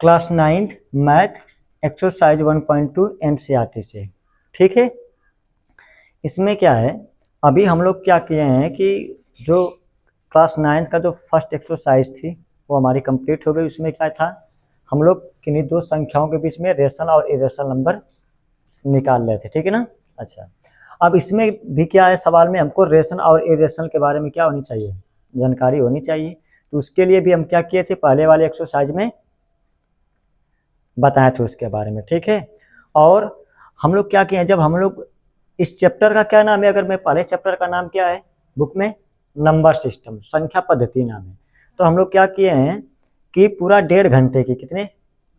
Class 9 math exercise 1.2 NCERT से। ठीक है, इसमें क्या है, अभी हम लोग क्या किए हैं कि जो क्लास 9 का जो फर्स्ट एक्सरसाइज थी वो हमारी कंप्लीट हो गई। उसमें क्या था, हम लोग किन्हीं दो संख्याओं के बीच में रेशनल और इरेशनल नंबर निकाल रहे थे। ठीक है ना। अच्छा, अब इसमें भी क्या है, सवाल में हमको रेशनल और इरेशनल के बारे में क्या होनी चाहिए, जानकारी होनी चाहिए। तो उसके लिए भी हम क्या किए थे, पहले वाले एक्सरसाइज में बताए थे उसके बारे में। ठीक है, और हम लोग क्या किए हैं, जब हम लोग इस चैप्टर का क्या नाम है, अगर मैं पहले चैप्टर का नाम क्या है बुक में, नंबर सिस्टम, संख्या पद्धति नाम है। तो हम लोग क्या किए हैं कि पूरा 1.5 घंटे की, कितने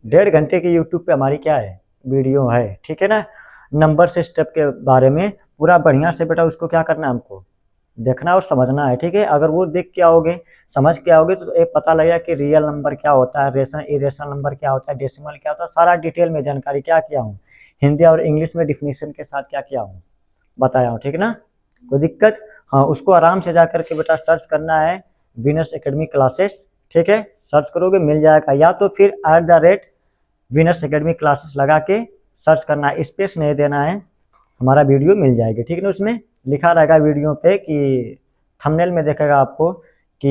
1.5 घंटे की यूट्यूब पे हमारी क्या है वीडियो है। ठीक है ना, नंबर सिस्टम के बारे में पूरा बढ़िया से बेटा उसको क्या करना है, हमको देखना और समझना है। ठीक है, अगर वो देख के आओगे, समझ के आओगे तो एक पता लगेगा कि रियल नंबर क्या होता है, रेशनल इरेशनल नंबर क्या होता है, डेसिमल क्या होता है, सारा डिटेल में जानकारी क्या किया हूँ, हिंदी और इंग्लिश में डिफिनीशन के साथ क्या किया हूँ, बताया हूँ। ठीक है ना, कोई दिक्कत? हाँ, उसको आराम से जा करके बेटा सर्च करना है, विनर्स एकेडमी क्लासेस। ठीक है, सर्च करोगे मिल जाएगा, या तो फिर @विनर्स एकेडमी क्लासेस लगा के सर्च करना है, स्पेस नहीं देना है, हमारा वीडियो मिल जाएगी। ठीक है ना, उसमें लिखा रहेगा वीडियो पे कि थंबनेल में देखेगा आपको कि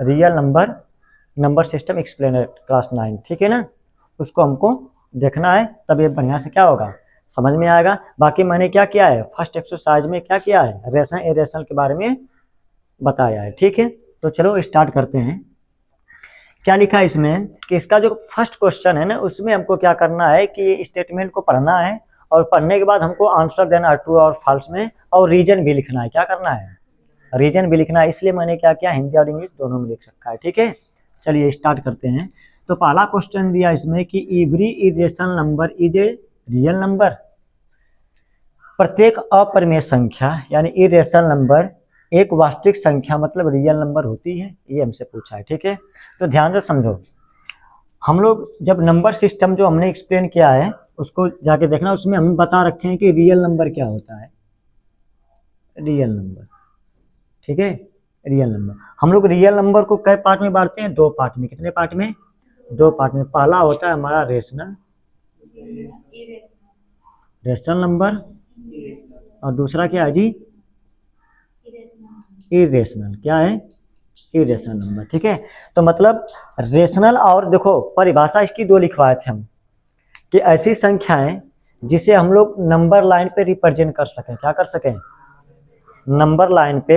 real number system explainer class 9। ठीक है ना, उसको हमको देखना है, तब ये बढ़िया से क्या होगा, समझ में आएगा। बाकी मैंने क्या किया है, फर्स्ट एक्सरसाइज में क्या किया है, रेशनल इरेशनल के बारे में बताया है। ठीक है, तो चलो स्टार्ट करते हैं। क्या लिखा है इसमें कि इसका जो फर्स्ट क्वेश्चन है ना, उसमें हमको क्या करना है कि स्टेटमेंट को पढ़ना है, और पढ़ने के बाद हमको आंसर देना है ट्रू और फॉल्स में, और रीजन भी लिखना है। क्या करना है, रीजन भी लिखना है। इसलिए मैंने क्या किया, हिंदी और इंग्लिश दोनों में लिख रखा है। ठीक है, चलिए स्टार्ट करते हैं। तो पहला क्वेश्चन दिया इसमें कि every irrational number is a real number. प्रत्येक अपरिमेय संख्या यानी इरेशनल नंबर एक वास्तविक संख्या मतलब रियल नंबर होती है, ये हमसे पूछा है। ठीक है, तो ध्यान से समझो, हम लोग जब नंबर सिस्टम जो हमने एक्सप्लेन किया है उसको जाके देखना, उसमें हम बता रखे हैं कि रियल नंबर क्या होता है, रियल नंबर। ठीक है, रियल नंबर, हम लोग रियल नंबर को कई पार्ट में बांटते हैं, 2 पार्ट में। कितने पार्ट में, 2 पार्ट में। पहला होता है हमारा रेशनल नंबर, और दूसरा क्या है जी, इरेशनल। क्या है, इरेशनल नंबर। ठीक है, तो मतलब रेशनल, और देखो परिभाषा इसकी 2 लिखवाए थे हम, कि ऐसी संख्याएं जिसे हम लोग नंबर लाइन पे रिप्रेजेंट कर सकें। क्या कर सकें, नंबर लाइन पे,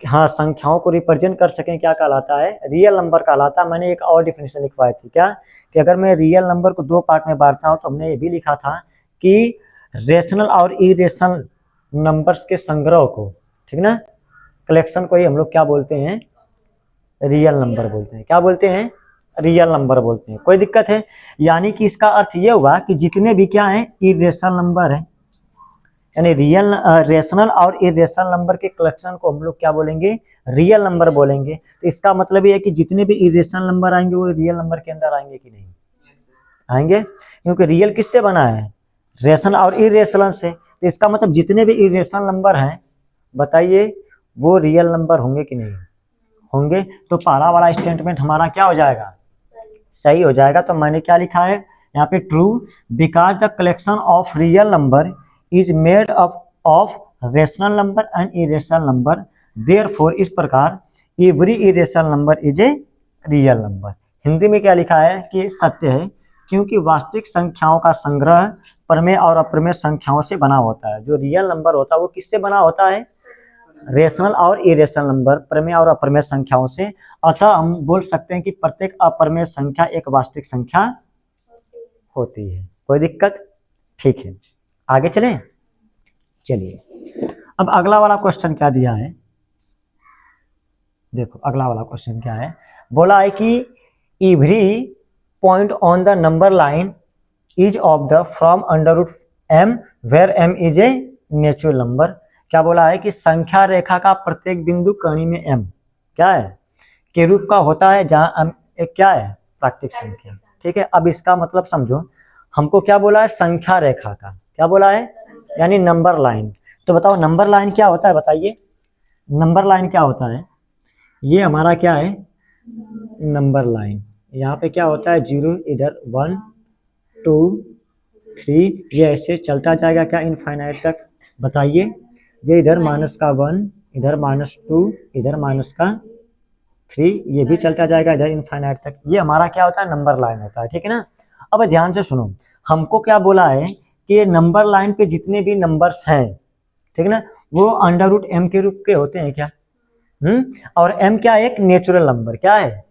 हाँ, संख्याओं को रिप्रेजेंट कर सकें, क्या कहलाता है, रियल नंबर कहलाता है। मैंने एक और डिफिनेशन लिखवाई थी, क्या, कि अगर मैं रियल नंबर को 2 पार्ट में बांटता हूँ तो हमने ये भी लिखा था कि रेशनल और इरेशनल नंबर्स के संग्रह को, ठीक ना, कलेक्शन को ही हम लोग क्या बोलते हैं, रियल नंबर बोलते हैं। क्या बोलते हैं, रियल नंबर बोलते हैं। कोई दिक्कत है? यानी कि इसका अर्थ ये हुआ कि जितने भी क्या है इरेशनल नंबर है, यानी रेशनल और इरेशनल नंबर के कलेक्शन को हम लोग क्या बोलेंगे, रियल नंबर बोलेंगे। तो इसका मतलब ये है कि जितने भी इरेशनल नंबर आएंगे वो रियल नंबर के अंदर आएंगे कि नहीं, आएंगे, क्योंकि रियल किससे बना है, रेशनल और इरेशनल से। तो इसका मतलब जितने भी इरेशनल नंबर हैं, बताइए वो रियल नंबर होंगे कि नहीं होंगे। तो पहला वाला स्टेटमेंट हमारा क्या हो जाएगा, सही हो जाएगा। तो मैंने क्या लिखा है यहाँ पे, true because the collection of real number is made of rational number and irrational number, therefore इस प्रकार every irrational number is a real number. Hindi में क्या लिखा है कि सत्य है क्योंकि वास्तविक संख्याओं का संग्रह प्रमेय और अप्रमेय संख्याओं से बना होता है। जो रियल नंबर होता है वो किससे बना होता है, रेशनल और इरेशनल नंबर, प्रमेय और अप्रमेय संख्याओं से। अतः हम बोल सकते हैं कि प्रत्येक अप्रमेय संख्या एक वास्तविक संख्या होती है। कोई दिक्कत? ठीक है, आगे चलें। चलिए, अब अगला वाला क्वेश्चन क्या दिया है, देखो अगला वाला क्वेश्चन क्या है, बोला है कि every point on the number line is of the from √m where m is a natural number. क्या बोला है कि संख्या रेखा का प्रत्येक बिंदु कणी में m क्या है, के रूप का होता है, जहां m एक क्या है, प्राकृतिक संख्या। ठीक है, अब इसका मतलब समझो, हमको क्या बोला है, संख्या रेखा का, क्या बोला है, यानी नंबर लाइन। तो बताओ नंबर लाइन क्या होता है, बताइए नंबर लाइन क्या होता है। ये हमारा क्या है, नंबर लाइन, यहाँ पे क्या होता है 0, इधर 1 2 3, ये ऐसे चलता जाएगा क्या इनफाइनाइट तक, बताइए। ये इधर माइनस का 1, इधर -2, इधर माइनस का 3, ये भी चलता जाएगा इधर इनफाइनाइट तक। ये हमारा क्या होता है नंबर लाइन होता है, ठीक है ना। अब ध्यान से सुनो, हमको क्या बोला है कि ये नंबर लाइन पे जितने भी नंबर्स हैं, ठीक है ना, वो √m के रूप के होते हैं क्या। और m क्या एक नेचुरल नंबर, क्या है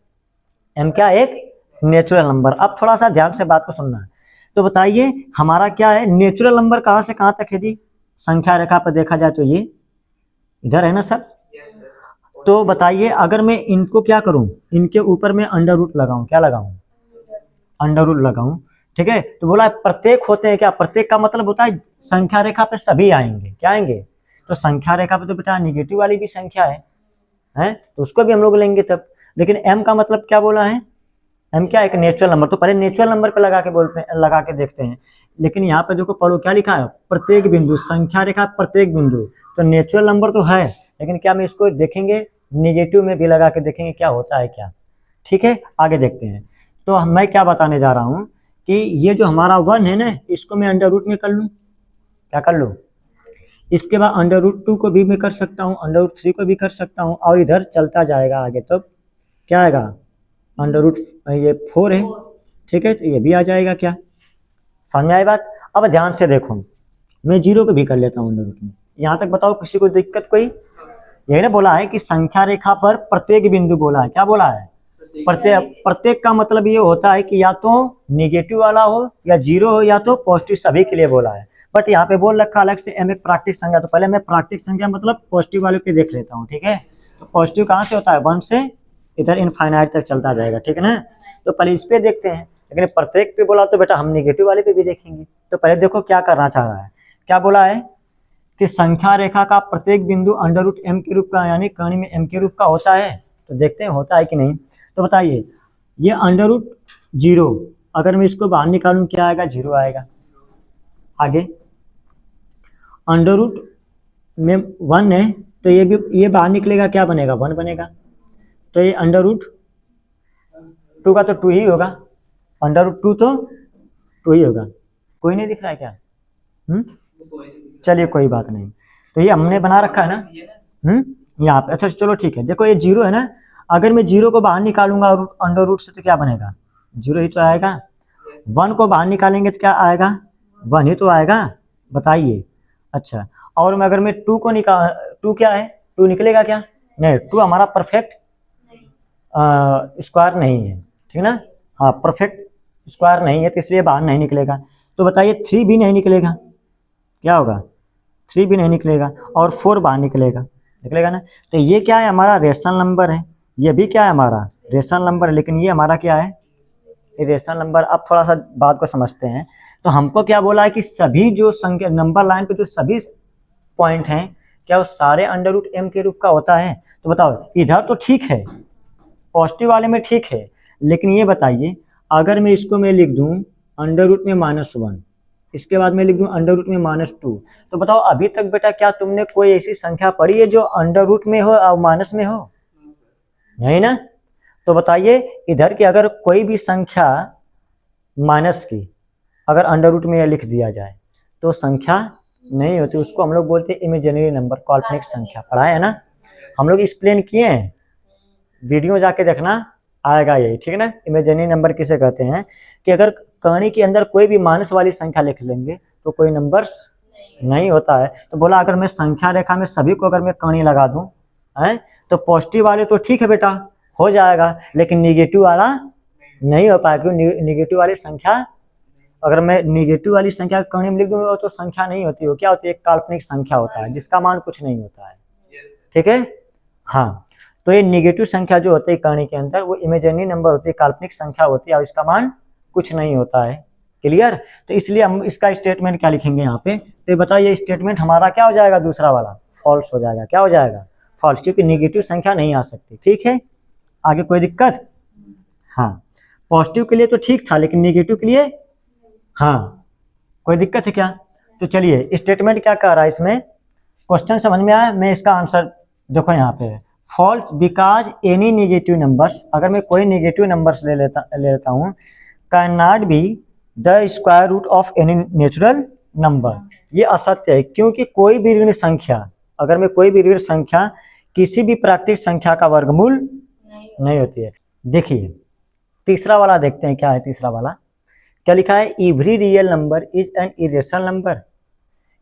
m क्या एक नेचुरल नंबर। अब थोड़ा सा ध्यान से बात को सुनना है। तो बताइए हमारा क्या है नेचुरल नंबर कहाँ से कहाँ तक है जी, संख्या रेखा पर देखा जाए तो ये इधर है ना सर। तो बताइए अगर मैं इनको क्या करूं, इनके ऊपर मैं अंडर रूट लगाऊं, क्या लगाऊं, अंडर रूट लगाऊं, ठीक है। तो बोला प्रत्येक होते हैं क्या, प्रत्येक का मतलब होता है संख्या रेखा पे सभी आएंगे, क्या आएंगे। तो संख्या रेखा पे तो बेटा निगेटिव वाली भी संख्या है तो उसको भी हम लोग लेंगे तब। लेकिन m का मतलब क्या बोला है, m क्या एक नेचुरल नंबर, तो पहले नेचुरल नंबर पे लगा के बोलते हैं, लगा के देखते हैं। लेकिन यहाँ पे देखो पढ़ो क्या लिखा है, प्रत्येक बिंदु, संख्या रेखा प्रत्येक बिंदु, तो नेचुरल नंबर तो है, लेकिन क्या हम इसको देखेंगे निगेटिव में भी लगा के देखेंगे क्या होता है क्या, ठीक है। आगे देखते हैं। तो मैं क्या बताने जा रहा हूँ कि ये जो हमारा 1 है ना, इसको मैं अंडर रूट में कर लूँ, क्या कर लूँ, इसके बाद √2 को भी मैं कर सकता हूँ, √3 को भी कर सकता हूँ, और इधर चलता जाएगा आगे। तो क्या आएगा ये 4 है, ठीक है, तो ये भी आ जाएगा, क्या समझ में आई बात। अब ध्यान से देखो, मैं 0 को भी कर लेता हूँ अंडर रूट में। यहाँ तक बताओ किसी को दिक्कत कोई। यही ना बोला है कि संख्या रेखा पर प्रत्येक बिंदु बोला है, क्या बोला है, प्रत्येक का मतलब ये होता है कि या तो निगेटिव वाला हो या 0 हो या तो पॉजिटिव, सभी के लिए बोला है। बट यहाँ पे बोल रखा अलग से m एक प्राकृतिक संख्या, तो पहले मैं प्राकृतिक संख्या मतलब पॉजिटिव वाले पे देख लेता हूँ, ठीक है। तो पॉजिटिव कहाँ से होता है 1 से इधर इनफाइनाइट तक चलता जाएगा, ठीक है ना। तो पहले इस पे देखते हैं, लेकिन प्रत्येक पे बोला तो बेटा हम निगेटिव वाले पे भी देखेंगे। तो पहले देखो क्या करना चाह रहा है, क्या बोला है कि संख्या रेखा का प्रत्येक बिंदु √m के रूप का, यानी कर्ण में m के रूप का होता है। तो देखते हैं होता है कि नहीं। तो बताइए ये √0, अगर मैं इसको बाहर निकालूं क्या आएगा, 0 आएगा। आगे अंडर रूट में 1 है, तो ये भी ये बाहर निकलेगा, क्या बनेगा 1 बनेगा। तो ये √2 का तो 2 ही होगा, √2 तो 2 ही होगा। कोई नहीं दिख रहा है क्या, चलिए कोई बात नहीं। तो ये हमने बना रखा है ना, यहाँ पे। अच्छा चलो ठीक है, देखो ये 0 है ना, अगर मैं 0 को बाहर निकालूंगा अंडर रूट से तो क्या बनेगा, 0 ही तो आएगा। 1 को बाहर निकालेंगे तो क्या आएगा, 1 ही तो आएगा, बताइए। अच्छा और मैं अगर मैं 2 को निकाल, 2 क्या है, 2 निकलेगा क्या, नहीं, 2 हमारा परफेक्ट स्क्वायर नहीं है, ठीक ना। हाँ परफेक्ट स्क्वायर नहीं है, तो इसलिए बाहर नहीं निकलेगा। तो बताइए 3 भी नहीं निकलेगा, क्या होगा, 3 भी नहीं निकलेगा, और 4 बाहर निकलेगा, निकलेगा ना। तो ये क्या है हमारा रेशनल नंबर है, ये भी क्या है हमारा रेशनल नंबर है, लेकिन ये हमारा क्या है रेशनल नंबर। अब थोड़ा सा बात को समझते हैं। तो हमको क्या बोला है कि सभी जो संख्या नंबर लाइन पे जो सभी पॉइंट हैं क्या वो सारे √m के रूप का होता है। तो बताओ इधर तो ठीक है, पॉजिटिव वाले में ठीक है, लेकिन ये बताइए अगर मैं इसको मैं लिख दूं √ में -1, इसके बाद मैं लिख दूं √ में -2, तो बताओ अभी तक बेटा क्या तुमने कोई ऐसी संख्या पढ़ी है जो √ में हो और माइनस में हो, नहीं ना। तो बताइए इधर की अगर कोई भी संख्या माइनस की अगर √ में लिख दिया जाए तो संख्या नहीं होती, उसको हम लोग बोलते हैं इमेजिनरी नंबर, काल्पनिक संख्या। पढ़ा है ना, हम लोग एक्सप्लेन किए हैं, वीडियो जाके देखना आएगा यही, ठीक है ना। इमेजिनरी नंबर किसे कहते हैं कि अगर कहानी के अंदर कोई भी माइनस वाली संख्या लिख लेंगे तो कोई नंबर्स नहीं होता है। तो बोला अगर मैं संख्या रेखा में सभी को अगर मैं कहानी लगा दूं है तो पॉजिटिव वाले तो ठीक है बेटा हो जाएगा, लेकिन निगेटिव वाला नहीं हो पाएगा, क्योंकि निगेटिव वाली संख्या अगर मैं निगेटिव वाली संख्या कहानी में लिख दूंगा तो संख्या नहीं होती, वो क्या होती है एक काल्पनिक संख्या होता है जिसका मान कुछ नहीं होता है, ठीक है। हाँ तो ये निगेटिव संख्या जो होती है कहानी के अंदर वो इमेजिनरी नंबर होती है, काल्पनिक संख्या होती है और इसका मान कुछ नहीं होता है, क्लियर। तो इसलिए हम इसका स्टेटमेंट क्या लिखेंगे यहाँ पे, तो बताइए ये स्टेटमेंट हमारा क्या हो जाएगा, दूसरा वाला फॉल्स हो जाएगा, क्या हो जाएगा फॉल्स, क्योंकि निगेटिव संख्या नहीं आ सकती, ठीक है। आगे कोई दिक्कत, हाँ पॉजिटिव के लिए तो ठीक था लेकिन निगेटिव के लिए हाँ कोई दिक्कत है क्या। तो चलिए स्टेटमेंट क्या कह रहा है इसमें, क्वेश्चन समझ में आया, मैं इसका आंसर देखो यहाँ पे false because any negative numbers, अगर मैं कोई नेगेटिव नंबर्स ले लेता हूँ, can not be the square root of any natural number, ये असत्य है क्योंकि कोई भी ऋण संख्या, अगर मैं कोई भी ऋण संख्या किसी भी प्राकृतिक संख्या का वर्गमूल नहीं होती है। देखिए तीसरा वाला देखते हैं क्या है। तीसरा वाला क्या लिखा है, every real number is an irrational number.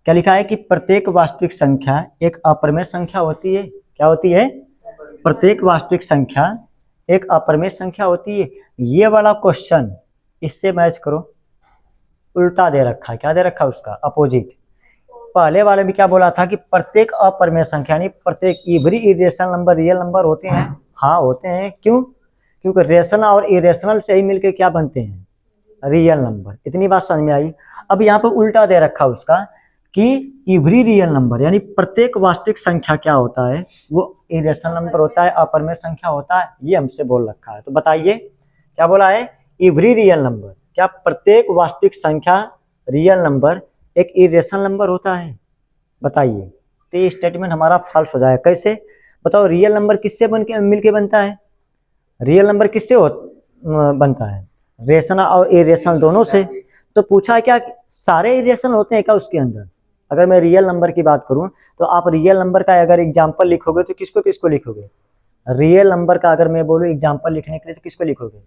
क्या लिखा है कि प्रत्येक वास्तविक संख्या एक अपरिमेय संख्या होती है। क्या होती है, प्रत्येक वास्तविक संख्या एक अपरिमेय संख्या होती है। ये वाला क्वेश्चन इससे मैच करो, उल्टा दे रखा है। क्या दे रखा है, उसका अपोजिट। पहले वाले भी क्या बोला था कि प्रत्येक अपरिमेय संख्या यानी प्रत्येक every irrational number real number होते हैं। हाँ होते हैं, क्यों, क्योंकि रेशनल और इरेशनल से ही मिलकर क्या बनते हैं, रियल नंबर। इतनी बात समझ में आई। अब यहाँ पे उल्टा दे रखा उसका कि एवरी रियल नंबर यानी प्रत्येक वास्तविक संख्या क्या होता है, वो इरेशनल नंबर होता है, अपरिमेय संख्या होता है। ये हमसे बोल रखा है। तो बताइए क्या बोला है, एवरी रियल नंबर, क्या प्रत्येक वास्तविक संख्या रियल नंबर एक इरेशनल नंबर होता है। बताइए, तो ये स्टेटमेंट हमारा फॉल्स हो जाएगा। कैसे बताओ, रियल नंबर किससे मिलके बनता है, रियल नंबर किससे बनता है, रेशनल और इरेशनल दोनों से। तो पूछा है क्या सारे इरेशनल होते हैं क्या उसके अंदर। अगर मैं रियल नंबर की बात करूं तो आप रियल नंबर का अगर एग्जांपल लिखोगे तो किसको किसको लिखोगे, रियल नंबर का अगर मैं बोलूं एग्जांपल लिखने के लिए तो किसको लिखोगे,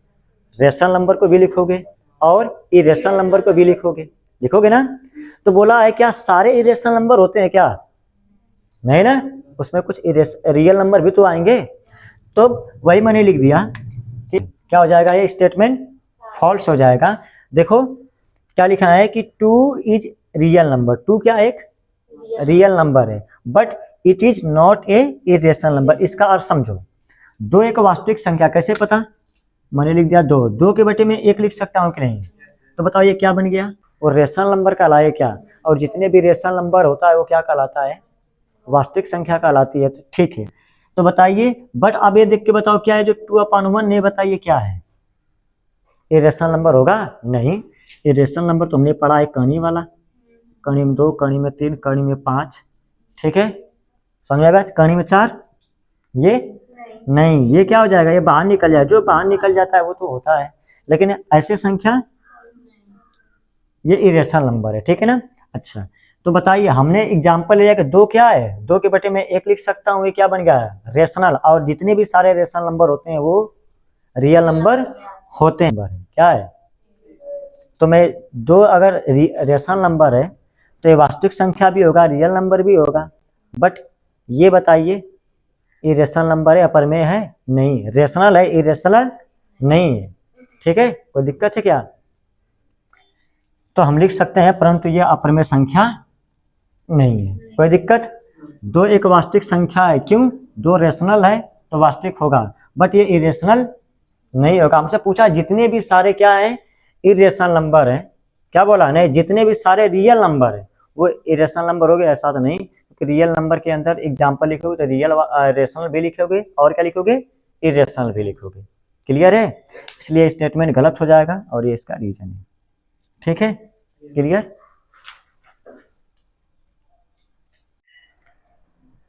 रेशनल नंबर को भी लिखोगे और इरेशनल नंबर को भी लिखोगे ना। तो बोला है क्या सारे इरेशनल नंबर होते हैं क्या, नहीं ना, उसमें कुछ रियल नंबर भी तो आएंगे। तो वही मैंने लिख दिया कि क्या हो जाएगा, ये स्टेटमेंट फॉल्स हो जाएगा। देखो क्या लिखा है कि 2 इज रियल नंबर, 2 क्या एक रियल नंबर है, but it is not a irrational number. इसका अर्थ समझो, 2 एक वास्तविक संख्या, कैसे पता, मैंने लिख दिया 2, 2 के बटे में 1 लिख सकता हूँ कि नहीं। तो बताओ ये क्या बन गया, और रेशनल नंबर कहलाए क्या, और जितने भी रेशनल नंबर होता है वो क्या कहलाता है, वास्तविक संख्या कहलाती है। तो ठीक है, तो बताइए, बट अब ये देख के बताओ क्या है जो 2/1 ने, बताइए क्या है, इरेशनल नंबर होगा नहीं। इरेशनल नंबर तुमने पढ़ा है कणी वाला, कणी में 2, कणी में 3, कणी में 5, ठीक है, समझ आएगा। कणी में 4 ये नहीं, ये क्या हो जाएगा, ये बाहर निकल जाए, जो बाहर निकल जाता है वो तो होता है, लेकिन ऐसे संख्या ये इरेशनल नंबर है, ठीक है ना। अच्छा तो बताइए, हमने एग्जांपल लिया कि 2 क्या है, 2 के बटे में 1 लिख सकता हूँ, ये क्या बन गया है, रेशनल। और जितने भी सारे रेशनल नंबर होते हैं वो रियल नंबर होते हैं, क्या है। तो मैं 2 अगर रेशनल नंबर है तो ये वास्तविक संख्या भी होगा, रियल नंबर भी होगा। बट ये बताइए इरेशनल नंबर है, अपरिमेय है नहीं, रेशनल है, इरेशनल नहीं है, ठीक है, कोई दिक्कत है क्या। तो हम लिख सकते हैं परंतु ये अपरिमेय संख्या नहीं है, कोई दिक्कत। 2 एक वास्तविक संख्या है, क्यों, 2 रेशनल है तो वास्तविक होगा, बट ये इरेशनल नहीं होगा। हमसे पूछा जितने भी सारे क्या है इरेशनल नंबर है, क्या बोला, नहीं, जितने भी सारे रियल नंबर है वो इरेशनल नंबर हो गए, ऐसा तो नहीं, क्योंकि रियल नंबर के अंदर एग्जांपल लिखोगे तो रियल रेशनल भी लिखोगे और क्या लिखोगे, इरेशनल भी लिखोगे। क्लियर है, इसलिए स्टेटमेंट गलत हो जाएगा और ये इसका रीजन है, ठीक है, क्लियर।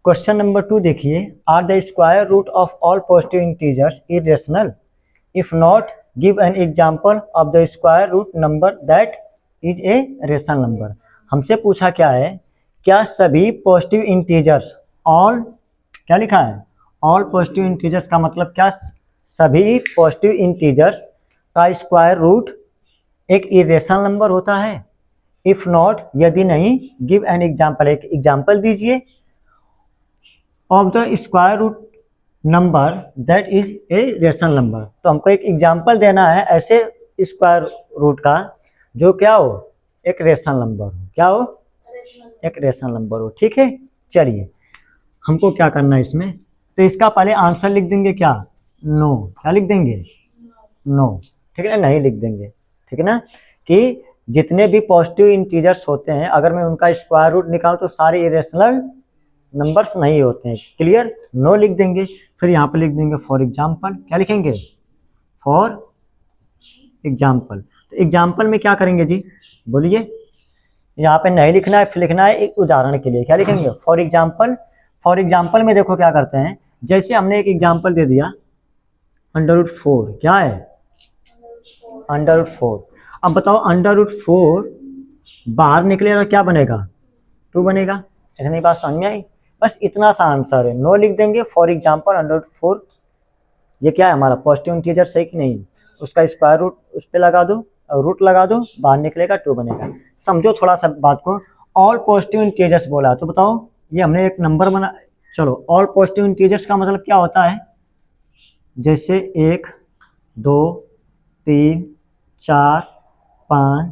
क्वेश्चन नंबर 2 देखिए, are the square root of all positive integers irrational, if not give an example of the square root number that is a rational number. हमसे पूछा क्या है, क्या सभी पॉजिटिव इंटीजर्स, ऑल क्या लिखा है, ऑल पॉजिटिव इंटीजर्स का मतलब क्या, सभी पॉजिटिव इंटीजर्स का स्क्वायर रूट एक इरेशनल नंबर होता है। इफ नॉट यदि नहीं, गिव एन एग्जांपल, एक एग्जांपल दीजिए of the square root number that is a rational number. तो हमको एक एग्जांपल देना है ऐसे स्क्वायर रूट का जो क्या हो, एक रेशनल नंबर हो, क्या हो, एक रेशनल नंबर हो, ठीक है। चलिए हमको क्या करना है इसमें, तो इसका पहले आंसर लिख देंगे क्या, नो, क्या लिख देंगे, नो, ठीक है, नहीं लिख देंगे, ठीक है ना, कि जितने भी पॉजिटिव इंटीजर्स होते हैं अगर मैं उनका स्क्वायर रूट निकालूं तो सारे इरेशनल नंबर्स नहीं होते हैं, क्लियर, नो लिख देंगे। फिर यहाँ पे लिख देंगे फॉर एग्जाम्पल, क्या लिखेंगे, फॉर एग्जाम्पल। तो एग्जाम्पल में क्या करेंगे जी, बोलिए, यहाँ पे नहीं लिखना है, फिर लिखना है एक उदाहरण के लिए, क्या लिखेंगे, फॉर एग्जाम्पल। फॉर एग्जाम्पल में देखो क्या करते हैं, जैसे हमने एक एग्जांपल दे दिया √4, क्या है √4। अब बताओ √4 बाहर निकलेगा क्या बनेगा, 2 बनेगा। इतनी बात समझ में आई, बस इतना सा आंसर है। नो लिख देंगे, फॉर एग्जाम्पल √4 ये क्या है हमारा पॉजिटिव इंटीजर, सही कि नहीं, उसका स्क्वायर रूट उस पर लगा दो और रूट लगा दो, बाहर निकलेगा 2 बनेगा। समझो थोड़ा सा बात को, ऑल पॉजिटिव इंटीजर्स बोला तो बताओ ये हमने एक नंबर बना, चलो ऑल पॉजिटिव इंटीजर्स का मतलब क्या होता है, जैसे 1 2 3 4 5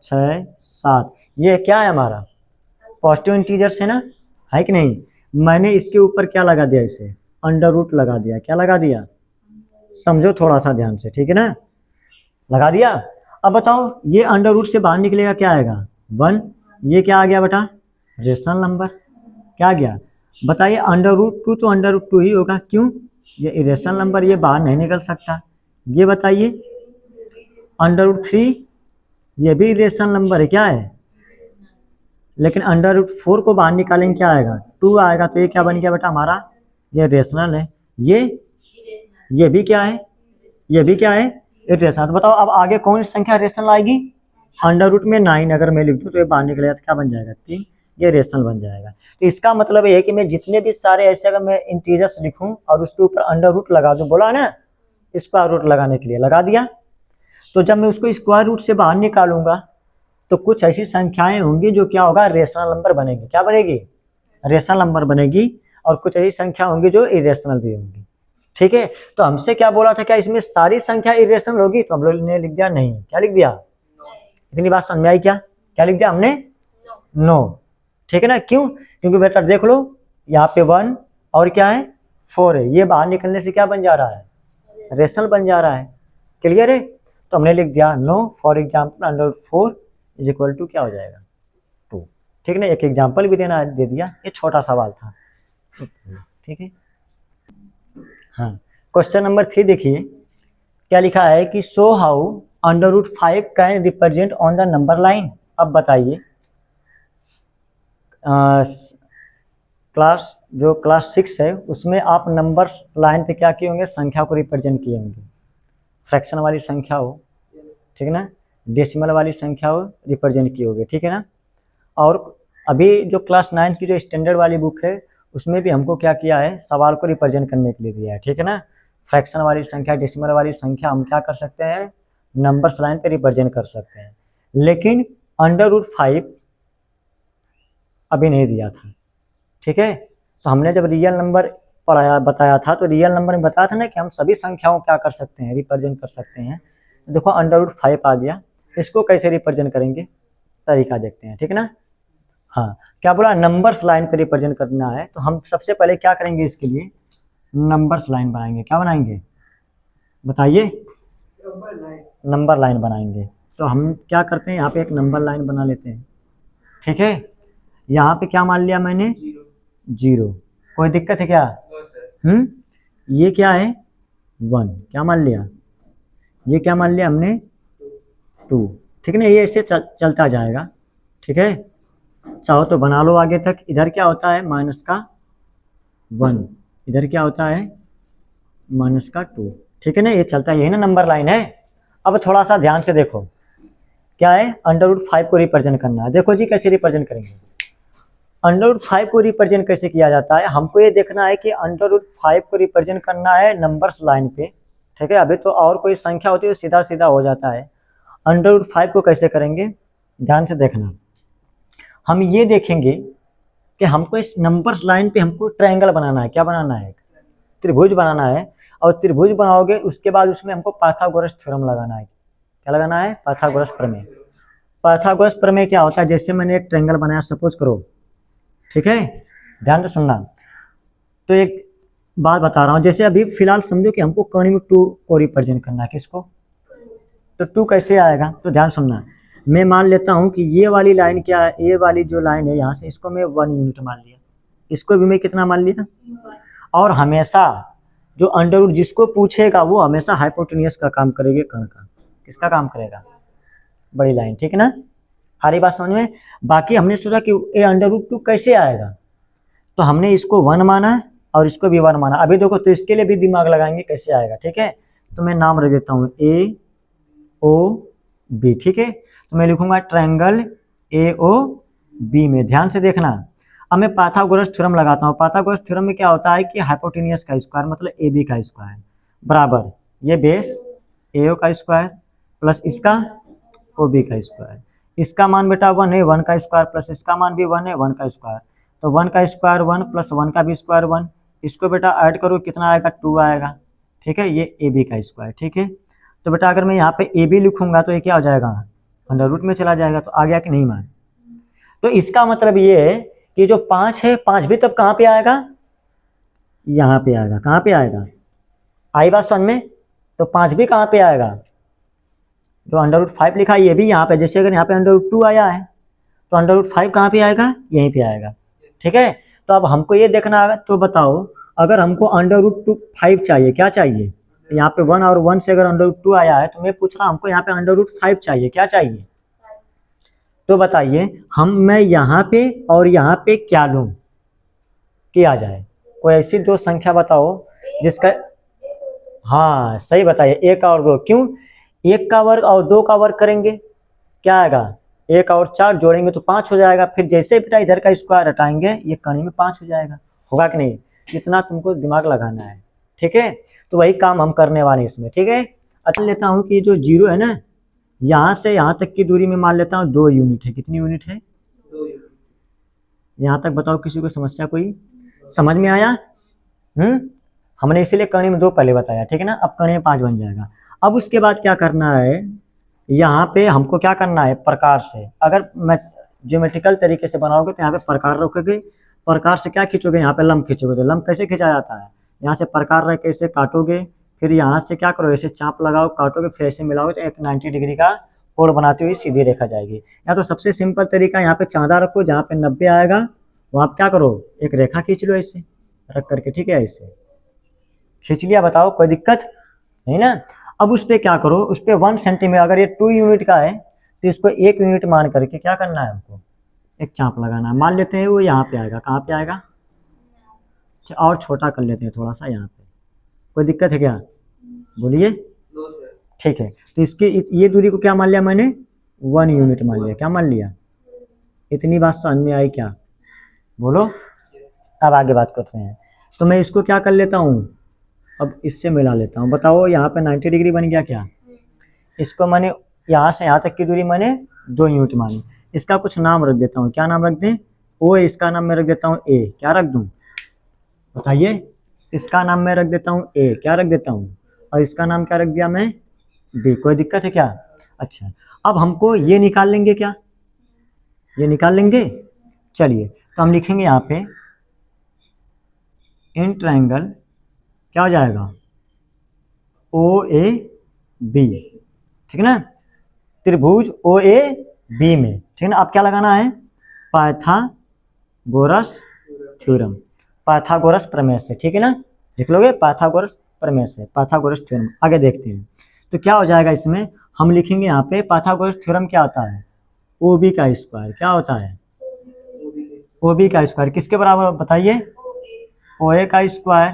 6 7, ये क्या है हमारा पॉजिटिव इंटीजर्स है ना, है कि नहीं। मैंने इसके ऊपर क्या लगा दिया, इसे √ लगा दिया, क्या लगा दिया, समझो थोड़ा सा ध्यान से, ठीक है ना, लगा दिया। अब बताओ ये √ से बाहर निकलेगा क्या आएगा 1, ये क्या आ गया बेटा रेशनल नंबर, क्या आ गया बताइए, √2 तो √2 ही होगा, क्यों, ये इरेशनल नंबर, ये बाहर नहीं निकल सकता। ये बताइए √3 ये भी इरेशनल नंबर है, क्या है, लेकिन √4 को बाहर निकालेंगे क्या आएगा 2 आएगा, तो ये क्या बन गया बेटा हमारा, ये रेशनल है। ये भी क्या है, ये भी क्या है इरेशनल। तो बताओ अब आगे कौन सी संख्या रेशनल आएगी, √ में 9 अगर मैं लिख दूँ तो ये बाहर निकलेगा तो क्या बन जाएगा 3, ये रेशनल बन जाएगा। तो इसका मतलब ये है कि मैं जितने भी सारे ऐसे अगर मैं इंटीजर्स लिखूं और उसके ऊपर √ लगा दूं, बोला ना स्क्वायर रूट लगाने के लिए लगा दिया, तो जब मैं उसको स्क्वायर रूट से बाहर निकालूंगा तो कुछ ऐसी संख्याएं होंगी जो क्या होगा रेशनल नंबर बनेगी, क्या बनेगी रेशनल नंबर बनेगी, और कुछ ऐसी संख्या होंगी जो इरेशनल भी होंगी, ठीक है। तो हमसे क्या बोला था, क्या इसमें सारी संख्या इरेशनल होगी, तो हम लोग ने लिख दिया नहीं, क्या लिख दिया, इतनी बात समझ में आई क्या, क्या लिख दिया हमने नो, ठीक है ना, क्यों, क्योंकि बेटा देख लो यहाँ पे 1 और क्या है 4 है, ये बाहर निकलने से क्या बन जा रहा है रेशनल बन जा रहा है, क्लियर है। तो हमने लिख दिया नो, फॉर एग्जाम्पल √4 = क्या हो जाएगा 2, ठीक है ना, एक एग्जाम्पल भी दे दिया, ये छोटा सवाल था, ठीक है। हाँ, क्वेश्चन नंबर 3 देखिए क्या लिखा है कि show how √5 can represent on the number line. अब बताइए क्लास 6 है उसमें आप नंबर लाइन पे क्या किए होंगे, संख्या को रिप्रेजेंट किए होंगे, फ्रैक्शन वाली संख्या हो, ठीक है ना, डेसिमल वाली संख्या हो, रिप्रेजेंट किए होंगे, ठीक है ना। और अभी जो क्लास 9 की जो स्टैंडर्ड वाली बुक है उसमें भी हमको क्या किया है, सवाल को रिप्रेजेंट करने के लिए दिया है, ठीक है ना। फ्रैक्शन वाली संख्या, डेसिमल वाली संख्या हम क्या कर सकते हैं, नंबर्स लाइन पे रिप्रेजेंट कर सकते हैं, लेकिन √5 अभी नहीं दिया था, ठीक है। तो हमने जब रियल नंबर पढ़ाया बताया था, तो रियल नंबर में बताया था ना कि हम सभी संख्याओं क्या कर सकते हैं, रिप्रेजेंट कर सकते हैं। देखो √5 आ गया, इसको कैसे रिप्रेजेंट करेंगे, तरीका देखते हैं, ठीक है ना। हाँ, क्या बोला, नंबर्स लाइन पे रिप्रेजेंट करना है, तो हम सबसे पहले क्या करेंगे, इसके लिए नंबर्स लाइन बनाएंगे, क्या बनाएंगे बताइए, नंबर लाइन बनाएंगे। तो हम क्या करते हैं, यहाँ पे एक नंबर लाइन बना लेते हैं, ठीक है। यहाँ पे क्या मान लिया मैंने 0, कोई दिक्कत है क्या, ये क्या है 1, क्या मान लिया, ये क्या मान लिया हमने 2, ठीक है ना, ये ऐसे चलता जाएगा, ठीक है। चाहो तो बना लो आगे तक, इधर क्या होता है -1, इधर क्या होता है -2, ठीक है ना, ये चलता है, यही ना नंबर लाइन है। अब थोड़ा सा ध्यान से देखो क्या है, √5 को रिप्रेजेंट करना है, देखो जी कैसे रिप्रेजेंट करेंगे, √5 को रिप्रेजेंट कैसे किया जाता है, हमको ये देखना है कि √5 को रिप्रेजेंट करना है नंबर्स लाइन पे, ठीक है। अभी तो और कोई संख्या होती है तो सीधा सीधा हो जाता है, √5 को कैसे करेंगे ध्यान से देखना। हम ये देखेंगे कि हमको इस नंबर्स लाइन पे हमको ट्रायंगल बनाना है, क्या बनाना है, त्रिभुज बनाना है, और त्रिभुज बनाओगे उसके बाद उसमें हमको पाइथागोरस थ्योरम लगाना है, क्या लगाना है, पाइथागोरस प्रमेय। पाइथागोरस प्रमेय क्या होता है, जैसे मैंने एक ट्रायंगल बनाया सपोज करो, ठीक है, ध्यान से सुनना। तो एक बात बता रहा हूँ, जैसे अभी फिलहाल समझो कि हमको कर्ण में 2 को रिप्रेजेंट करना है, किसको, तो 2 कैसे आएगा, तो ध्यान सुनना। मैं मान लेता हूँ कि ये वाली लाइन क्या है, ये वाली जो लाइन है यहाँ से, इसको मैं 1 यूनिट मान लिया, इसको भी मैं कितना मान लिया, और हमेशा जो √ जिसको पूछेगा वो हमेशा हाइपोटेन्यूस का काम करेगी, कर्ण का, किसका काम करेगा, बड़ी लाइन, ठीक है ना, सारी बात समझ में। बाकी हमने सोचा कि ये √2 कैसे आएगा, तो हमने इसको 1 माना और इसको भी 1 माना। अभी देखो तो इसके लिए भी दिमाग लगाएंगे कैसे आएगा, ठीक है। तो मैं नाम रख देता हूँ ए ओ बी, ठीक है। तो मैं लिखूंगा ट्रायंगल ए ओ बी में, ध्यान से देखना। अब मैं पाइथागोरस थ्योरम लगाता हूँ। पाइथागोरस थ्योरम में क्या होता है कि हाइपोटेन्यूज का स्क्वायर मतलब ए बी का स्क्वायर बराबर ये बेस ए ओ का स्क्वायर प्लस इसका ओ बी का स्क्वायर। इसका मान बेटा 1 है, 1 का स्क्वायर प्लस इसका मान भी 1 है, 1 का स्क्वायर। तो 1 का स्क्वायर 1 प्लस 1 का भी स्क्वायर 1। इसको बेटा ऐड करो कितना आएगा 2 आएगा, ठीक है। ये ए बी का स्क्वायर, ठीक है। तो बेटा अगर मैं यहाँ पे ए बी लिखूंगा तो ये क्या हो जाएगा अंडर रूट में चला जाएगा, तो आ गया कि नहीं मान। तो इसका मतलब ये है कि जो 5 है 5 भी तब कहाँ पे आएगा, यहाँ पे आएगा। कहाँ पे आएगा, आई बात समझ में। तो 5 भी कहाँ पे आएगा, जो अंडर रूट 5 लिखा है ये भी यहाँ पे। जैसे अगर यहाँ पे अंडर रूट 2 आया है तो अंडर रूट 5 कहाँ पे आएगा, यहीं पे आएगा, ठीक है। तो अब हमको ये देखना है, तो बताओ अगर हमको अंडर रूट 5 चाहिए, क्या चाहिए, यहाँ पे 1 और 1 से अगर अंडर रूट 2 आया है तो मैं पूछ रहा हूँ हमको यहाँ पे अंडर रूट 5 चाहिए, क्या चाहिए। तो बताइए मैं यहाँ पे और यहाँ पे क्या लूँ कि आ जाए। कोई ऐसी दो संख्या बताओ जिसका, हाँ सही बताइए, 1 और 2। क्यों, 1 का वर्ग और 2 का वर्ग करेंगे क्या आएगा, 1 और 4 जोड़ेंगे तो 5 हो जाएगा। फिर जैसे बेटा इधर का स्क्वायर हटाएंगे ये कहीं में 5 हो जाएगा, होगा कि नहीं। इतना तुमको दिमाग लगाना है, ठीक है। तो वही काम हम करने वाले हैं इसमें, ठीक है। अच्छा लेता हूँ कि जो 0 है ना, यहाँ से यहाँ तक की दूरी में मान लेता हूँ 2 यूनिट है। कितनी यूनिट है, 2 यूनिट। यहाँ तक बताओ किसी को समस्या कोई, समझ में आया। हमने इसीलिए कर्ण में 2 पहले बताया, ठीक है ना। अब कर्ण में 5 बन जाएगा। अब उसके बाद क्या करना है, यहाँ पे हमको क्या करना है, प्रकार से अगर मैं ज्योमेट्रिकल तरीके से बनाओगे तो यहाँ पे प्रकार रखोगे, प्रकार से क्या खींचोगे, यहाँ पे लंब खींचोगे। तो लंब कैसे खींचा जाता है, यहाँ से प्रकार रख के ऐसे काटोगे, फिर यहाँ से क्या करो ऐसे चाप लगाओ, काटोगे, फिर ऐसे मिलाओगे तो एक 90 डिग्री का कोण बनाती हुई सीधी रेखा जाएगी। या तो सबसे सिंपल तरीका यहाँ पे चांदा रखो, जहाँ पे 90 आएगा वहाँ क्या करो एक रेखा खींच लो ऐसे रख करके, ठीक है। ऐसे खींच लिया, बताओ कोई दिक्कत नहीं ना। अब उस पर क्या करो, उस पर 1 सेंटीमीटर, अगर ये 2 यूनिट का है तो इसको 1 यूनिट मान करके क्या करना है हमको, एक चाप लगाना है। मान लेते हैं वो यहाँ पे आएगा, कहाँ पे आएगा, और छोटा कर लेते हैं थोड़ा सा यहाँ पे। कोई दिक्कत है क्या, बोलिए। ठीक है, तो इसकी ये दूरी को क्या मान लिया मैंने, 1 यूनिट मान लिया। क्या मान लिया, इतनी बात समझ में आई क्या, बोलो। अब आगे बात करते हैं। तो मैं इसको क्या कर लेता हूँ, अब इससे मिला लेता हूँ। बताओ यहाँ पे 90 डिग्री बन गया क्या। इसको मैंने यहाँ से यहाँ तक की दूरी मैंने 2 यूनिट मानी। इसका कुछ नाम रख देता हूँ, क्या नाम रख दें, ओ, इसका नाम मैं रख देता हूँ ए। क्या रख दूँ बताइए, इसका नाम मैं रख देता हूँ ए, क्या रख देता हूँ, और इसका नाम क्या रख दिया मैं बी। कोई दिक्कत है क्या। अच्छा अब हमको ये निकाल लेंगे क्या, ये निकाल लेंगे। चलिए तो हम लिखेंगे यहाँ पे इन ट्रायंगल क्या हो जाएगा, ओ ए बी, ठीक है ना, त्रिभुज ओ ए बी में, ठीक है ना। अब क्या लगाना है, पाइथागोरस थ्योरम, पाइथागोरस प्रमेय से, ठीक है ना। लिख लोगे पाइथागोरस प्रमेय से, पाइथागोरस थ्योरम। आगे देखते हैं तो क्या हो जाएगा इसमें, हम लिखेंगे यहाँ पे पाइथागोरस थ्योरम क्या होता है, ओ बी का स्क्वायर। क्या होता है, ओ बी का स्क्वायर किसके बराबर बताइए, ओ ए का स्क्वायर,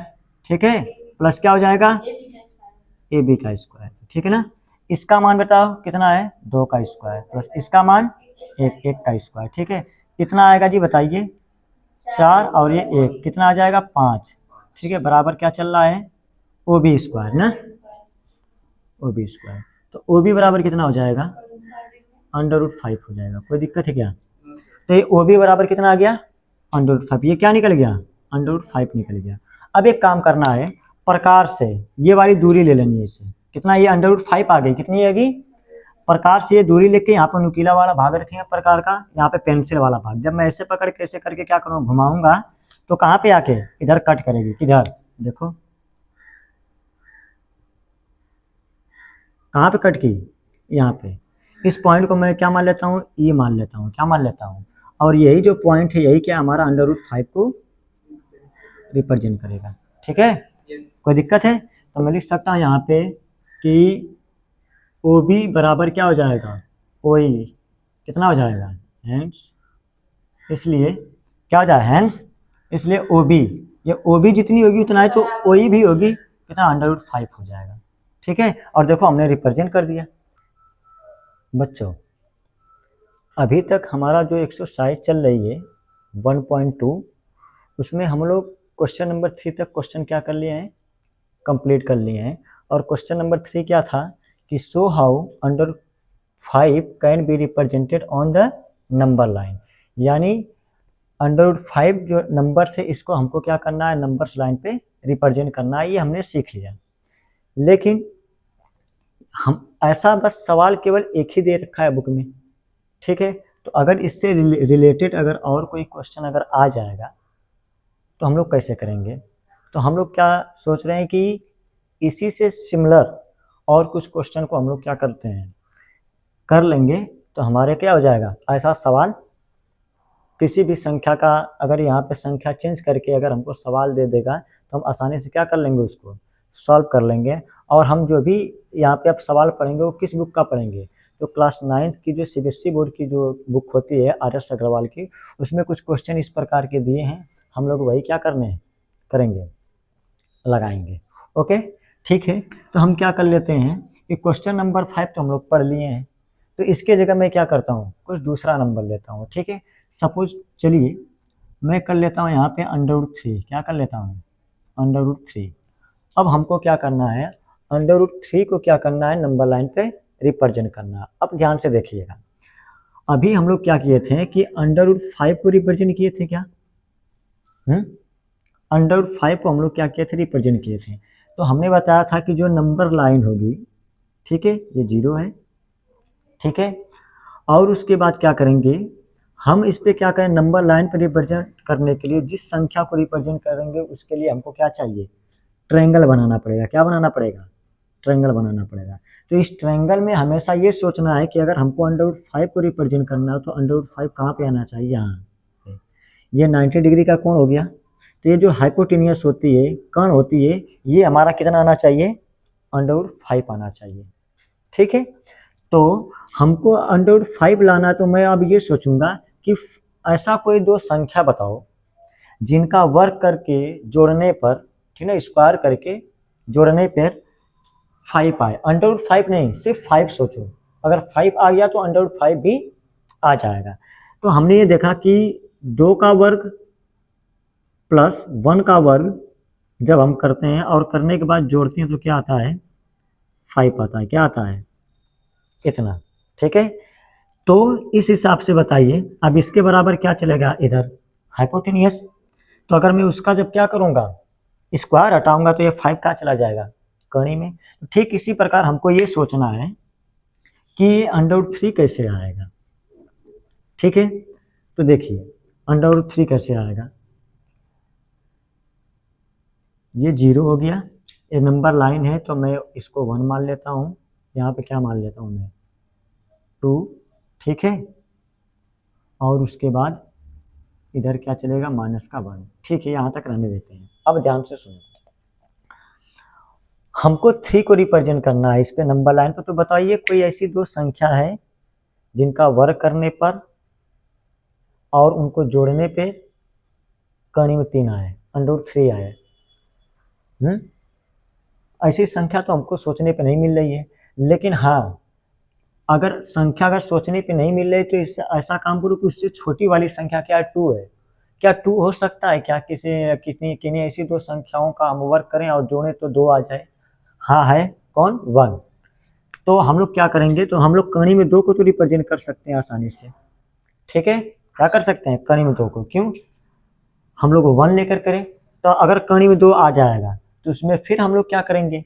ठीक है, प्लस क्या हो जाएगा ए बी का स्क्वायर, ठीक है ना। इसका मान बताओ कितना है, 2 का स्क्वायर प्लस इसका मान 1 का स्क्वायर, ठीक है। कितना आएगा जी बताइए, 4 और ये 1 कितना आ जाएगा 5, ठीक है। बराबर क्या चल रहा है, ओ बी स्क्वायर ना, ओ बी स्क्वायर। तो ओ बी बराबर कितना हो जाएगा, √5 हो जाएगा। कोई दिक्कत है क्या। तो ये ओ बी बराबर कितना आ गया, √5। ये क्या निकल गया, √5 निकल गया। अब एक काम करना है, प्रकार से ये वाली दूरी ले लेनी है इसे। कितना, ये √5 आ गई, कितनी आएगी, प्रकार से ये दूरी लेके यहाँ पर नुकीला वाला भाग रखेंगे प्रकार का, यहाँ पे पेंसिल वाला भाग। जब मैं ऐसे पकड़ के ऐसे करके क्या करूँगा, घुमाऊंगा तो कहाँ पे आके इधर कट करेगी, किधर देखो कहाँ पे कट की, यहाँ पे। इस पॉइंट को मैं क्या मान लेता हूँ, ई मान लेता हूँ। क्या मान लेता हूँ, और यही जो पॉइंट है यही क्या हमारा √5 को रिप्रेजेंट करेगा, ठीक है। कोई दिक्कत है तो मैं लिख सकता हूँ यहाँ पे कि ओ बी बराबर क्या हो जाएगा, ओ ई कितना हो जाएगा, हैंड्स, इसलिए क्या हो जाएगा हैंड्स, इसलिए ओ बी ये ओ भी जितनी होगी उतना है, तो ओ ई भी होगी कितना, √5 हो जाएगा। ठीक है, और देखो हमने रिप्रेजेंट कर दिया। बच्चों अभी तक हमारा जो एक्सरसाइज चल रही है 1.2, उसमें हम लोग क्वेश्चन नंबर 3 तक क्वेश्चन क्या कर लिए हैं, कंप्लीट कर लिए हैं। और क्वेश्चन नंबर 3 क्या था कि show how √5 can be represented on the number line, यानी √5 जो नंबर है इसको हमको क्या करना है, नंबर्स लाइन पे रिप्रेजेंट करना है, ये हमने सीख लिया। लेकिन हम ऐसा बस सवाल केवल एक ही दे रखा है बुक में, ठीक है। तो अगर इससे रिलेटेड अगर और कोई क्वेश्चन अगर आ जाएगा तो हम लोग कैसे करेंगे। तो हम लोग क्या सोच रहे हैं कि इसी से सिमिलर और कुछ क्वेश्चन को हम लोग क्या करते हैं, कर लेंगे। तो हमारे क्या हो जाएगा, ऐसा सवाल किसी भी संख्या का अगर यहाँ पे संख्या चेंज करके अगर हमको सवाल दे देगा तो हम आसानी से क्या कर लेंगे, उसको सॉल्व कर लेंगे। और हम जो भी यहाँ पे अब सवाल पढ़ेंगे वो किस बुक का पढ़ेंगे, तो क्लास 9th की जो सीबीएसई बोर्ड की जो बुक होती है RS अग्रवाल की, उसमें कुछ क्वेश्चन इस प्रकार के दिए हैं, हम लोग वही क्या करने हैं, करेंगे, लगाएंगे। ओके ठीक है, तो हम क्या कर लेते हैं कि क्वेश्चन नंबर 5 तो हम लोग पढ़ लिए हैं, तो इसके जगह मैं क्या करता हूँ, कुछ दूसरा नंबर लेता हूँ। ठीक है, सपोज चलिए मैं कर लेता हूँ यहाँ पे √3, क्या कर लेता हूँ, √3। अब हमको क्या करना है, √3 को क्या करना है, नंबर लाइन पे रिप्रेजेंट करना है। अब ध्यान से देखिएगा, अभी हम लोग क्या किए थे कि √5 को रिप्रेजेंट किए थे क्या, √5 को हम लोग क्या किए थे, रिप्रेजेंट किए थे। तो हमने बताया था कि जो नंबर लाइन होगी, ठीक है, ये 0 है, ठीक है। और उसके बाद क्या करेंगे, हम इस पे क्या करें, नंबर लाइन पर रिप्रेजेंट करने के लिए जिस संख्या को रिप्रेजेंट करेंगे उसके लिए हमको क्या चाहिए, ट्रायंगल बनाना पड़ेगा। क्या बनाना पड़ेगा, ट्रायंगल बनाना पड़ेगा। तो इस ट्रायंगल में हमेशा ये सोचना है कि अगर हमको √5 को रिप्रेजेंट करना है तो √5 कहाँ पे आना चाहिए, यहाँ पे। ये 90 डिग्री का कोण हो गया, तो ये जो हाइपोटेनियस होती है, कर्ण होती है, ये हमारा कितना आना चाहिए, √5 आना चाहिए। ठीक है, तो हमको √5 लाना, तो मैं अब ये सोचूंगा कि ऐसा कोई दो संख्या बताओ जिनका वर्ग करके जोड़ने पर, ठीक है, स्क्वायर करके जोड़ने पर 5 आए। √5 नहीं, सिर्फ 5 सोचो, अगर 5 आ गया तो √5 भी आ जाएगा। तो हमने ये देखा कि 2 का वर्ग प्लस 1 का वर्ग जब हम करते हैं और करने के बाद जोड़ते हैं तो क्या आता है, 5 आता है। क्या आता है, इतना। ठीक है, तो इस हिसाब से बताइए अब इसके बराबर क्या चलेगा, इधर हाइपोटेनियस। तो अगर मैं उसका जब क्या करूंगा, स्क्वायर हटाऊंगा तो ये 5 कहाँ चला जाएगा, कड़ी में। तो ठीक इसी प्रकार हमको ये सोचना है कि ये √3 कैसे आएगा। ठीक है, तो देखिए √3 कैसे आएगा, ये 0 हो गया, ये नंबर लाइन है तो मैं इसको 1 मान लेता हूँ, यहाँ पे क्या मान लेता हूँ मैं, 2। ठीक है, और उसके बाद इधर क्या चलेगा, माइनस का 1। ठीक है, यहाँ तक रहने देते हैं। अब ध्यान से सुनो, हमको 3 को रिप्रेजेंट करना है इस पे नंबर लाइन पर। तो बताइए कोई ऐसी दो संख्या है जिनका वर्ग करने पर और उनको जोड़ने पे कर्ण में 3 आए, √3 आए। ऐसी संख्या तो हमको सोचने पे नहीं मिल रही है। लेकिन हाँ, अगर संख्या अगर सोचने पे नहीं मिल रही तो इससे ऐसा काम करो कि उससे छोटी वाली संख्या क्या 2 है, क्या 2 हो सकता है क्या, किन्हीं ऐसी दो संख्याओं का हम वर्ग करें और जोड़ें तो 2 आ जाए। हाँ है, कौन, 1। तो हम लोग क्या करेंगे, तो हम लोग कणी में 2 को तो रिप्रेजेंट कर सकते हैं आसानी से। ठीक है, क्या कर सकते हैं, कणी में 2 को, क्यों, हम लोग 1 लेकर करें। तो अगर कणी में 2 आ जाएगा तो उसमें फिर हम लोग क्या करेंगे,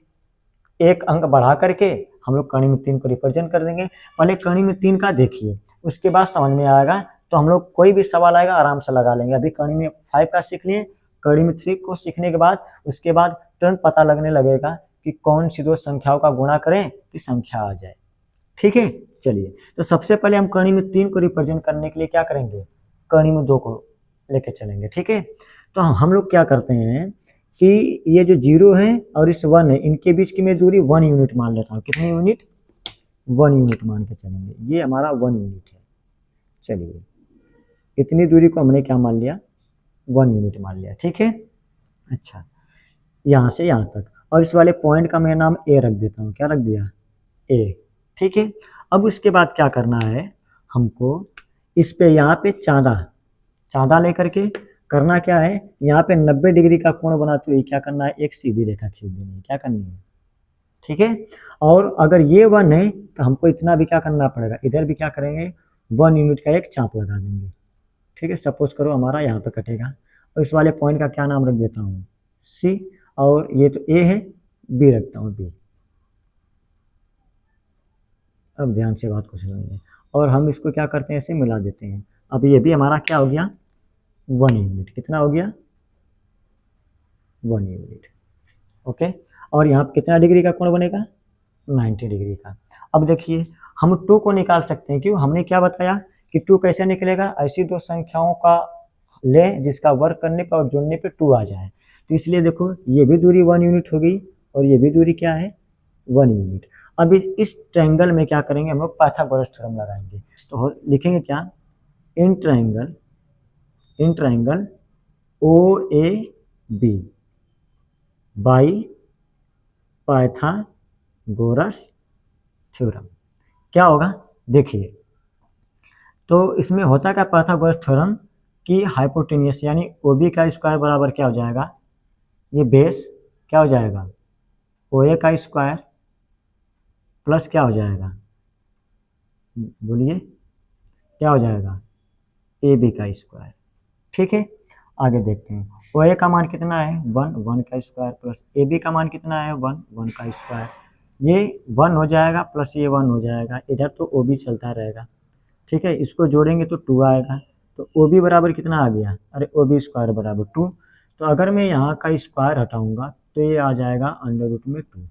एक अंक बढ़ा करके हम लोग कणी में 3 को रिप्रेजेंट कर देंगे। पहले कणी में 3 का देखिए, उसके बाद समझ में आएगा, तो हम लोग कोई भी सवाल आएगा आराम से लगा लेंगे। अभी कणी में 5 का सीख लिए, कणी में 3 को सीखने के बाद उसके बाद तुरंत पता लगने लगेगा कि कौन सी दो संख्याओं का गुणा करें कि संख्या आ जाए। ठीक है, चलिए, तो सबसे पहले हम कणी में 3 को रिप्रेजेंट करने के लिए क्या करेंगे, कणी में 2 को लेके चलेंगे। ठीक है, तो हम लोग क्या करते हैं कि ये जो 0 है और इस 1 है, इनके बीच की मैं दूरी 1 यूनिट मान लेता हूँ। कितनी यूनिट, 1 यूनिट मान के चलेंगे, ये हमारा 1 यूनिट है। चलिए, इतनी दूरी को हमने क्या मान लिया, 1 यूनिट मान लिया। ठीक है, अच्छा, यहाँ से यहाँ तक, और इस वाले पॉइंट का मैं नाम ए रख देता हूँ। क्या रख दिया? ए। ठीक है। अब उसके बाद क्या करना है हमको, इस पे यहाँ पे चाँदा चाँदा लेकर के करना क्या है, यहाँ पे 90 डिग्री का कोण बनाते हुए क्या करना है, एक सीधी रेखा खींच देनी है। क्या करनी है? ठीक है। और अगर ये 1 है तो हमको इतना भी क्या करना पड़ेगा, इधर भी क्या करेंगे, 1 यूनिट का एक चाप लगा देंगे। ठीक है। सपोज करो हमारा यहाँ पे कटेगा, और इस वाले पॉइंट का क्या नाम रख देता हूँ, सी, और ये तो ए है, बी रखता हूँ, बी। अब ध्यान से बात को समझिए, और हम इसको क्या करते हैं, ऐसे मिला देते हैं। अब ये भी हमारा क्या हो गया, 1 यूनिट। कितना हो गया? 1 यूनिट। ओके। और यहाँ पे कितना डिग्री का कोण बनेगा? 90 डिग्री का। अब देखिए हम 2 को निकाल सकते हैं। क्यों? हमने क्या बताया कि 2 कैसे निकलेगा, ऐसी दो संख्याओं का ले जिसका वर्ग करने पर और जोड़ने पे 2 आ जाए। तो इसलिए देखो ये भी दूरी 1 यूनिट हो गई, और ये भी दूरी क्या है, 1 यूनिट। अब इस ट्रायंगल में क्या करेंगे, हम लोग पाइथागोरस थ्योरम लगाएंगे। तो लिखेंगे क्या, in triangle O A B by Pythagoras theorem. क्या होगा देखिए, तो इसमें होता क्या, पाइथागोरस थ्योरम की हाइपोटेन्यूस यानी ओ बी का स्क्वायर बराबर क्या हो जाएगा, ये बेस क्या हो जाएगा, ओ ए का स्क्वायर प्लस क्या हो जाएगा, बोलिए क्या हो जाएगा, ए बी का स्क्वायर। ठीक है। आगे देखते हैं, ओ ए का मान कितना है 1, 1 का स्क्वायर प्लस ए बी का मान कितना है 1, 1 का स्क्वायर। ये 1 हो जाएगा प्लस ये 1 हो जाएगा, इधर तो ओ बी चलता रहेगा। ठीक है। इसको जोड़ेंगे तो 2 आएगा, तो ओ बी बराबर कितना आ गया, अरे ओ बी स्क्वायर बराबर 2। तो अगर मैं यहाँ का स्क्वायर हटाऊंगा तो ये आ जाएगा अंडर रूट में 2।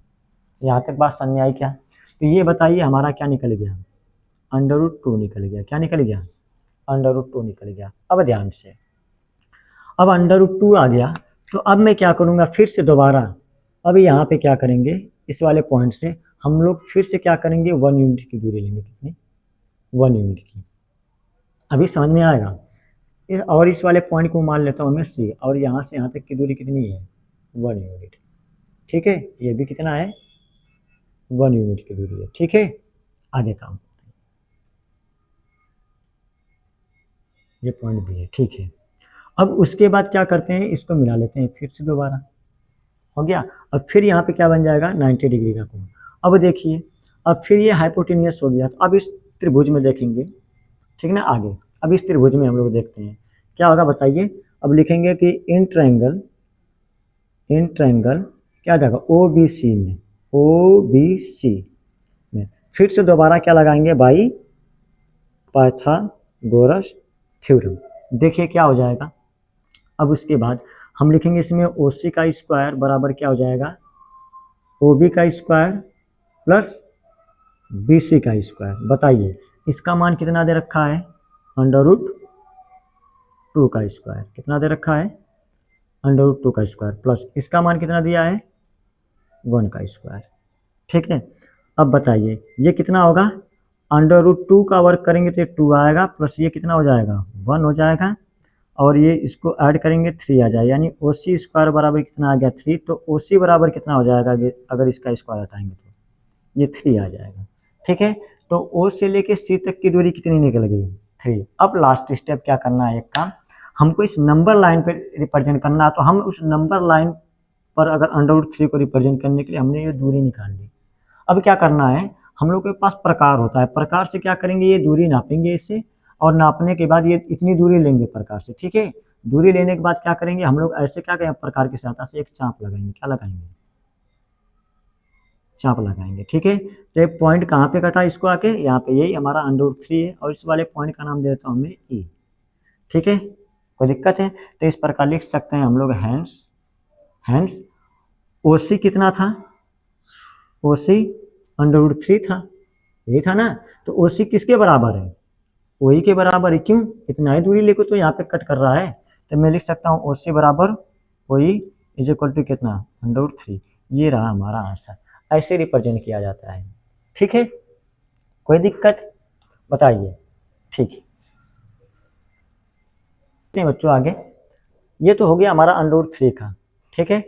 यहाँ तक बात समझ में आई क्या? तो ये बताइए हमारा क्या निकल गया, अंडर रूट 2 निकल गया। क्या निकल गया, अंडर रूट 2 निकल गया। अब ध्यान से, अब अंडर रूट 2 आ गया, तो अब मैं क्या करूँगा, फिर से दोबारा अब यहाँ पे क्या करेंगे, इस वाले पॉइंट से हम लोग फिर से क्या करेंगे, 1 यूनिट की दूरी लेंगे। कितनी, 1 यूनिट की। अभी समझ में आएगा। और इस वाले पॉइंट को मान लेता हूँ मैं सी, और यहाँ से यहाँ तक की दूरी कितनी है, 1 यूनिट। ठीक है। ये भी कितना है, 1 यूनिट की दूरी है। ठीक है। आगे काम, ये पॉइंट भी है। ठीक है। अब उसके बाद क्या करते हैं, इसको मिला लेते हैं फिर से दोबारा, हो गया। अब फिर यहाँ पे क्या बन जाएगा, 90 डिग्री का कोण। अब देखिए, अब फिर ये हाइपोटेनियस हो गया, तो अब इस त्रिभुज में देखेंगे। ठीक ना। आगे अब इस त्रिभुज में हम लोग देखते हैं क्या होगा, बताइए। अब लिखेंगे कि इन ट्रायंगल क्या जाएगा, ओ बी सी में, ओ बी सी में फिर से दोबारा क्या लगाएंगे, बाई पाइथागोरस थ्योरम। देखिए क्या हो जाएगा। अब उसके बाद हम लिखेंगे इसमें ओ सी का स्क्वायर बराबर क्या हो जाएगा, ओ बी का स्क्वायर प्लस बी सी का स्क्वायर। बताइए इसका मान कितना दे रखा है, अंडर रूट 2 का स्क्वायर। कितना दे रखा है, अंडर रूट 2 का स्क्वायर प्लस इसका मान कितना दिया है, 1 का स्क्वायर। ठीक है। अब बताइए ये कितना होगा, अंडर रूट 2 का वर्क करेंगे तो 2 आएगा, प्लस ये कितना हो जाएगा, 1 हो जाएगा, और ये इसको ऐड करेंगे 3 आ जाएगा, यानी ओ सी स्क्वायर बराबर कितना आ गया 3। तो ओ सी बराबर कितना हो जाएगा, अगर इसका स्क्वायर हटाएंगे तो ये 3 आ जाएगा। ठीक है। तो ओ से लेके सी तक की दूरी कितनी निकल गई, 3। अब लास्ट स्टेप क्या करना है, एक काम हमको इस नंबर लाइन पे रिप्रेजेंट करना है। तो हम उस नंबर लाइन पर अगर अंडर रूट 3 को रिप्रेजेंट करने के लिए हमने ये दूरी निकाल ली। अब क्या करना है, हम लोग के पास प्रकार होता है, प्रकार से क्या करेंगे, ये दूरी नापेंगे इससे, और नापने के बाद ये इतनी दूरी लेंगे प्रकार से। ठीक है। दूरी लेने के बाद क्या करेंगे हम लोग, ऐसे क्या करेंगे, प्रकार की सहायता से एक चाप लगाएंगे। क्या लगाएंगे, चाप लगाएंगे। ठीक है। तो एक पॉइंट कहाँ पे कटा, इसको आके यहाँ पे, यही हमारा अंडर रूट 3 है, और इस वाले पॉइंट का नाम दे देता हूँ मैं ई। ठीक है। कोई दिक्कत है, तो इस प्रकार लिख सकते हैं हम लोग, हैंस ओ सी कितना था, ओ सी अंडर रूट 3 था, यही था ना। तो ओ सी किसके बराबर है, वही के बराबर है। क्यों, इतना ही दूरी लेको तो यहाँ पे कट कर रहा है, तो मैं लिख सकता हूँ ओ सी बराबर वही इज इक्वल टू कितना, अंडर रूट 3। ये रहा हमारा आंसर, ऐसे रिप्रेजेंट किया जाता है। ठीक है। कोई दिक्कत बताइए। ठीक है बच्चों। आगे ये तो हो गया हमारा अंडर रूट 3 का। ठीक है।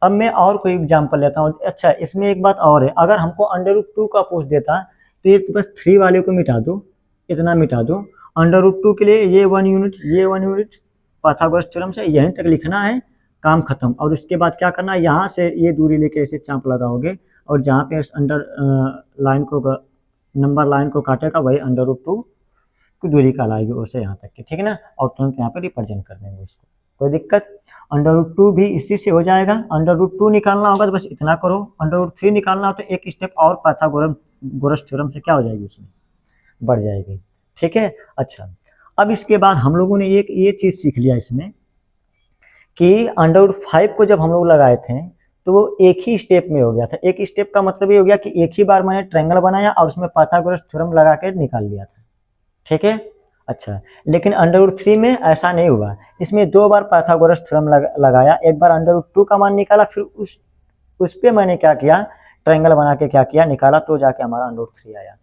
अब मैं और कोई एग्जांपल लेता हूँ। अच्छा, इसमें एक बात और है, अगर हमको अंडर रूट 2 का पूछ देता तो ये बस 3 वाले को मिटा दो, इतना मिटा दो। अंडर रूट 2 के लिए ये 1 यूनिट, ये 1 यूनिट, पाइथागोरस थ्योरम से यहीं तक लिखना है, काम खत्म। और उसके बाद क्या करना है, यहाँ से ये दूरी लेके ऐसे चाप लगाओगे और जहाँ पे अंडर लाइन को नंबर लाइन को काटेगा वही अंडर रूट 2 की दूरी कहलाएगी, उसे यहाँ तक की, ठीक है ना। और तुरंत यहाँ पे रिप्रेजेंट कर देंगे उसको, कोई दिक्कत। अंडर रूट 2 भी इसी से हो जाएगा। अंडर रूट 2 निकालना होगा तो बस इतना करो। अंडर रूट 3 निकालना हो तो एक स्टेप और पाइथागोरस थ्योरम से क्या हो जाएगी, उसमें बढ़ जाएगी, ठीक है। अच्छा, अब इसके बाद हम लोगों ने एक ये चीज़ सीख लिया इसमें कि अंडर रूट 5 को जब हम लोग लगाए थे तो वो एक ही स्टेप में हो गया था। एक स्टेप का मतलब ये हो गया कि एक ही बार मैंने ट्रायंगल बनाया और उसमें पाइथागोरस थ्योरम लगा के निकाल लिया था, ठीक है। अच्छा, लेकिन अंडर रूट 3 में ऐसा नहीं हुआ। इसमें 2 बार पाइथागोरस थ्योरम लगाया। एक बार अंडर रूट 2 का मान निकाला, फिर उस पे मैंने क्या किया, ट्रायंगल बना के क्या किया, निकाला, तो जाके हमारा अंडर रूट 3 आया,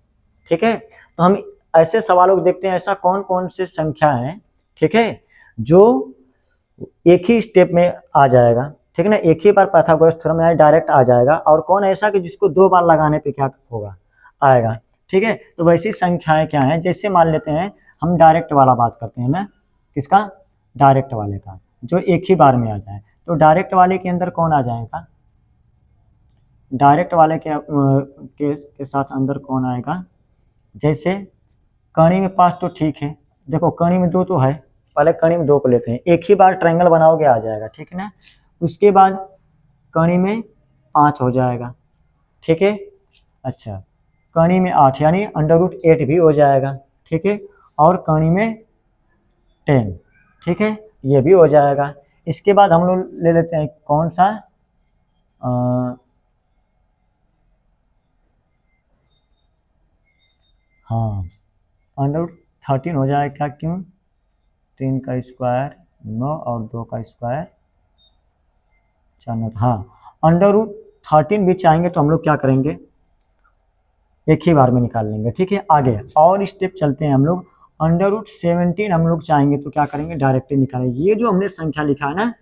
ठीक है। तो हम ऐसे सवालों को देखते हैं, ऐसा कौन कौन से संख्या है, ठीक है, जो एक ही स्टेप में आ जाएगा, ठीक है ना, एक ही बार पाइथागोरस थ्योरम में डायरेक्ट आ जाएगा। और कौन ऐसा कि जिसको 2 बार लगाने पे क्या होगा, आएगा, ठीक है। तो वैसी संख्याएं क्या हैं, जैसे मान लेते हैं हम डायरेक्ट वाला बात करते हैं ना, किसका, डायरेक्ट वाले का, जो एक ही बार में आ जाए। तो डायरेक्ट वाले के अंदर कौन आ जाएगा, डायरेक्ट वाले के साथ अंदर कौन आएगा, जैसे कणी में 5 तो ठीक है, देखो कणी में 2 तो है, पहले कणी में 2 को लेते हैं, एक ही बार ट्रायंगल बनाओगे आ जाएगा, ठीक है ना। उसके बाद कणी में 5 हो जाएगा, ठीक है। अच्छा, कणी में 8 यानी अंडर रूट 8 भी हो जाएगा, ठीक है। और कणी में 10, ठीक है, ये भी हो जाएगा। इसके बाद हम लोग ले लेते हैं कौन सा, हाँ, अंडर रूट 13 हो जाएगा, क्यों, 3 का स्क्वायर 9 और 2 का स्क्वायर 4। हाँ, अंडर रूट 13 भी चाहेंगे तो हम लोग क्या करेंगे, एक ही बार में निकाल लेंगे, ठीक है। आगे और स्टेप चलते हैं हम लोग। अंडर रूट 17 हम लोग चाहेंगे तो क्या करेंगे, डायरेक्टली निकालेंगे। ये जो हमने संख्या लिखा है ना,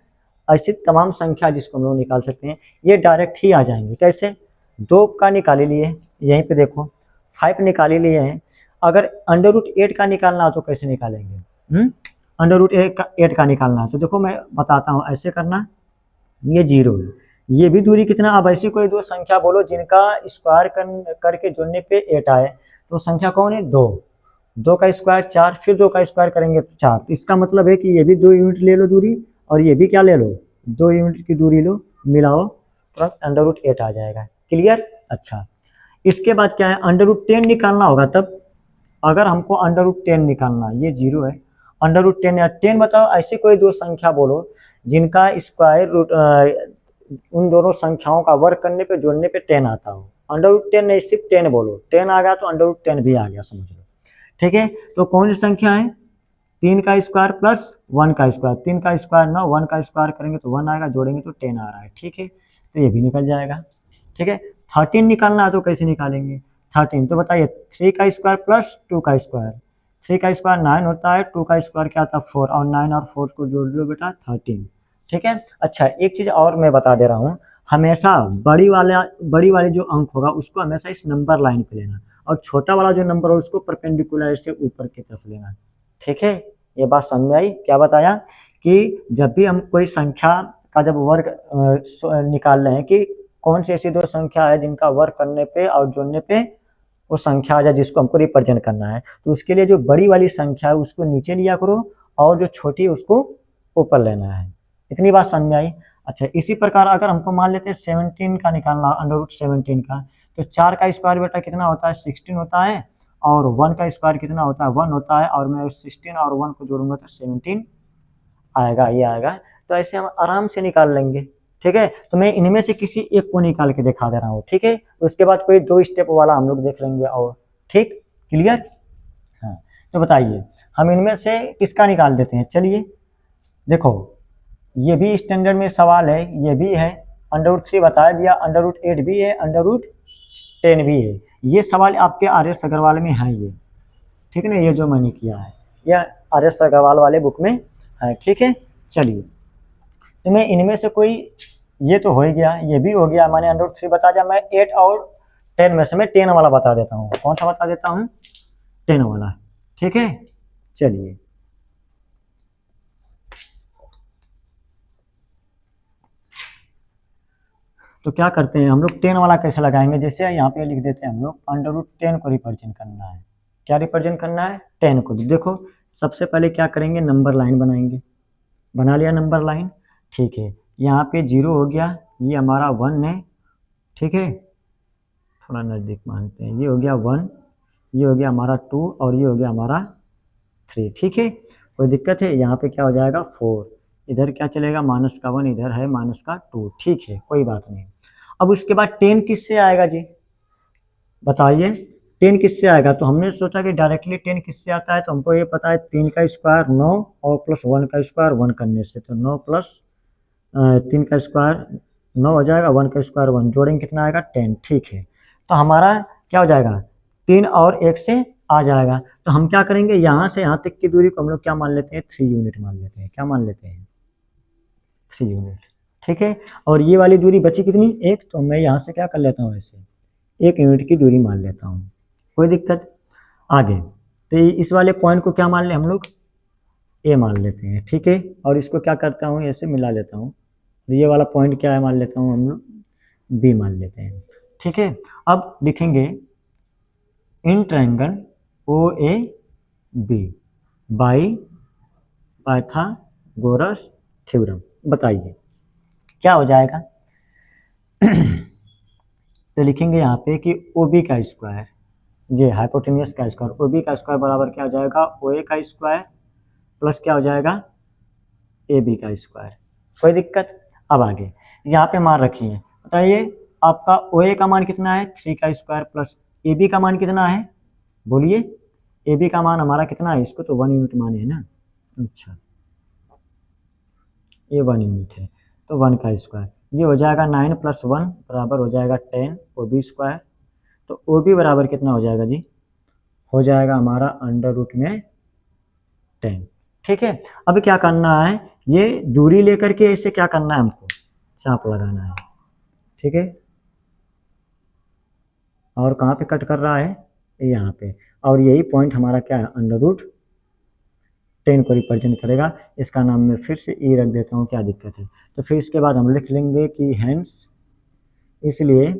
ऐसी तमाम संख्या जिसको हम लोग निकाल सकते हैं, ये डायरेक्ट ही आ जाएंगे। कैसे, 2 का निकाल ही लिए, यहीं पे देखो 5 निकाल ही लिए हैं। अगर अंडर रूट 8 का निकालना हो तो कैसे निकालेंगे, अंडर रूट 8 का निकालना है तो देखो मैं बताता हूँ, ऐसे करना, ये 0 है, ये भी दूरी कितना। अब ऐसी कोई 2 संख्या बोलो जिनका स्क्वायर करके जोड़ने पे 8 आए, तो संख्या कौन है, 2। 2 का स्क्वायर 4, फिर 2 का स्क्वायर करेंगे तो 4। तो इसका मतलब है कि ये भी 2 यूनिट ले लो दूरी, और ये भी क्या ले लो, 2 यूनिट की दूरी लो, मिलाओ, तो अंडर रूट 8 आ जाएगा। क्लियर। अच्छा, इसके बाद क्या है, अंडर रूट 10 निकालना होगा तब। अगर हमको अंडर रूट 10 निकालना, ये 0 है, अंडर रूट 10 या 10 बताओ, ऐसी कोई 2 संख्या बोलो जिनका स्क्वायर रूट उन दोनों संख्याओं का वर्क करने पे जोड़ने पे 10 आता हो। अंडर रूट 10 नहीं, सिर्फ 10 बोलो, 10 आ गया तो अंडर रूट 10 भी आ गया, समझ लो, ठीक है। तो कौन सी संख्या है, 3 का स्क्वायर प्लस 1 का स्क्वायर, 3 का स्क्वायर 9, 1 का स्क्वायर करेंगे तो 1 आएगा, जोड़ेंगे तो 10 आ रहा है, ठीक है। तो ये भी निकल जाएगा, ठीक है। 13 निकालना है तो कैसे निकालेंगे, 13 तो बताइए, 3 का स्क्वायर प्लस 2 का स्क्वायर, 3 का स्क्वायर 9 होता है, 2 का स्क्वायर क्या आता है 4, और 9 और 4 को जोड़ लो बेटा 13, ठीक है। अच्छा, एक चीज़ और मैं बता दे रहा हूँ, हमेशा बड़ी वाली जो अंक होगा उसको हमेशा इस नंबर लाइन पे लेना, और छोटा वाला जो नंबर हो उसको परपेंडिकुलर से ऊपर की तरफ लेना, ठीक है। ये बात समझ में आई, क्या बताया कि जब भी हम कोई संख्या का जब वर्ग निकाल रहे हैं कि कौन सी ऐसी 2 संख्या है जिनका वर्क करने पे और जोड़ने पे वो संख्या आ जाए जिसको हमको रिप्रेजेंट करना है, तो उसके लिए जो बड़ी वाली संख्या है उसको नीचे लिया करो, और जो छोटी है उसको ऊपर लेना है। इतनी बात समझ में आई। अच्छा, इसी प्रकार अगर हमको मान लेते हैं 17 का निकालना, अंडर रूट 17 का, तो 4 का स्क्वायर बेटा कितना होता है, 16 होता है, और 1 का स्क्वायर कितना होता है, 1 होता है, और मैं 16 और 1 को जोड़ूंगा तो 17 आएगा, ये आएगा। तो ऐसे हम आराम से निकाल लेंगे, ठीक है। तो मैं इनमें से किसी एक को निकाल के दिखा दे रहा हूँ, ठीक है। उसके बाद कोई 2 स्टेप वाला हम लोग देख लेंगे, और ठीक, क्लियर। हाँ, तो बताइए हम इनमें से किसका निकाल देते हैं, चलिए देखो, ये भी स्टैंडर्ड में सवाल है, ये भी है, अंडर रूट 3 बता दिया, अंडर रूट 8 भी है, अंडर रूट 10 भी है। ये सवाल आपके RS अग्रवाल में है, ये ठीक है ना, ये जो मैंने किया है, यह RS अग्रवाल वाले बुक में है, ठीक है। चलिए, तो मैं इनमें से कोई, ये तो हो ही गया, ये भी हो गया, मैंने √3 बता दिया। मैं 8 और 10 में से मैं 10 वाला बता देता हूँ। कौन सा बता देता हूँ? 10 वाला। ठीक है, चलिए तो क्या करते हैं हम लोग, 10 वाला कैसे लगाएंगे? जैसे यहाँ पे लिख देते हैं हम लोग, √10 को रिप्रेजेंट करना है। क्या रिप्रेजेंट करना है? 10 को। देखो सबसे पहले क्या करेंगे, नंबर लाइन बनाएंगे। बना लिया नंबर लाइन, ठीक है। यहाँ पे 0 हो गया, ये हमारा 1 है, ठीक है। थोड़ा नज़दीक मानते हैं, ये हो गया 1, ये हो गया हमारा 2 और ये हो गया हमारा 3, ठीक है। कोई दिक्कत है? यहाँ पे क्या हो जाएगा 4, इधर क्या चलेगा -1, इधर है -2, ठीक है, कोई बात नहीं। अब उसके बाद 10 किससे आएगा जी, बताइए 10 किससे आएगा? तो हमने सोचा कि डायरेक्टली 10 किससे आता है, तो हमको ये पता है 3 का स्क्वायर 9 और प्लस 1 का स्क्वायर 1 करने से, तो 9 प्लस 3 का स्क्वायर 9 हो जाएगा, 1 का स्क्वायर 1, जोड़ेंगे कितना आएगा 10, ठीक है। तो हमारा क्या हो जाएगा, 3 और 1 से आ जाएगा। तो हम क्या करेंगे, यहाँ से यहाँ तक की दूरी को हम लोग क्या मान लेते हैं, 3 यूनिट मान लेते हैं। क्या मान लेते हैं? 3 यूनिट, ठीक है। और ये वाली दूरी बची कितनी, 1, तो मैं यहाँ से क्या कर लेता हूँ, ऐसे 1 यूनिट की दूरी मान लेता हूँ। कोई दिक्कत? आगे तो इस वाले पॉइंट को क्या मान ले हम लोग, ए मान लेते हैं, ठीक है। और इसको क्या करता हूँ, ऐसे मिला लेता हूँ। ये वाला पॉइंट क्या है मान लेता हूँ हम लोग, बी मान लेते हैं, ठीक है। अब लिखेंगे in triangle O A B by Pythagoras theorem. बताइए क्या हो जाएगा? तो लिखेंगे यहाँ पे कि ओ बी का स्क्वायर, ये हाइपोटेन्यूस का स्क्वायर, ओ बी का स्क्वायर बराबर क्या हो जाएगा, ओ ए का स्क्वायर प्लस क्या हो जाएगा, ए बी का स्क्वायर। कोई दिक्कत? अब आगे यहाँ पे मान रखिए, बताइए आपका ओ ए का मान कितना है, 3 का स्क्वायर प्लस ए बी का मान कितना है, बोलिए। ए बी का मान हमारा कितना है, इसको तो 1 यूनिट माने है ना, अच्छा ये 1 यूनिट है, तो 1 का स्क्वायर, ये हो जाएगा 9 + 1 बराबर हो जाएगा 10 ओ बी स्क्वायर। तो ओ बी बराबर कितना हो जाएगा जी, हो जाएगा हमारा √10, ठीक है। अब क्या करना है, ये दूरी लेकर के इसे क्या करना है, हमको चाप लगाना है, ठीक है। और कहाँ पे कट कर रहा है, यहाँ पे, और यही पॉइंट हमारा क्या है, √10 को रिप्रेजेंट करेगा। इसका नाम मैं फिर से ई रख देता हूँ, क्या दिक्कत है। तो फिर इसके बाद हम लिख लेंगे कि हैंस, इसलिए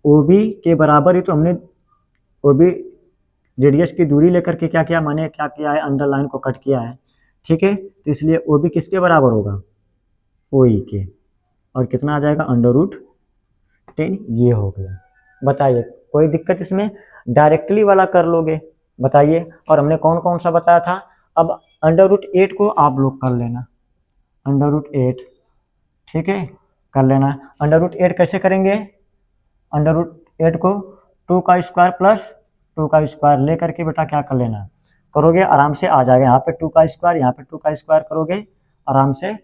ओ बी के बराबर ही तो हमने ओ बी रेडियस की दूरी लेकर के क्या किया, मैंने क्या किया है, अंडरलाइन को कट किया है, ठीक है। तो इसलिए ओ बी किसके बराबर होगा, ओ ई के, और कितना आ जाएगा, √10, ये हो गया। बताइए कोई दिक्कत इसमें? डायरेक्टली वाला कर लोगे, बताइए। और हमने कौन कौन सा बताया था? अब √8 को आप लोग कर लेना, √8, ठीक है, कर लेना। √8 कैसे करेंगे, √8 को 2 का स्क्वायर प्लस 2 का स्क्वायर ले करके बेटा क्या कर लेना, करोगे आराम से आ जाएगा। यहाँ पे 2 का स्क्वायर, यहाँ पे 2 का स्क्वायर करोगे आराम से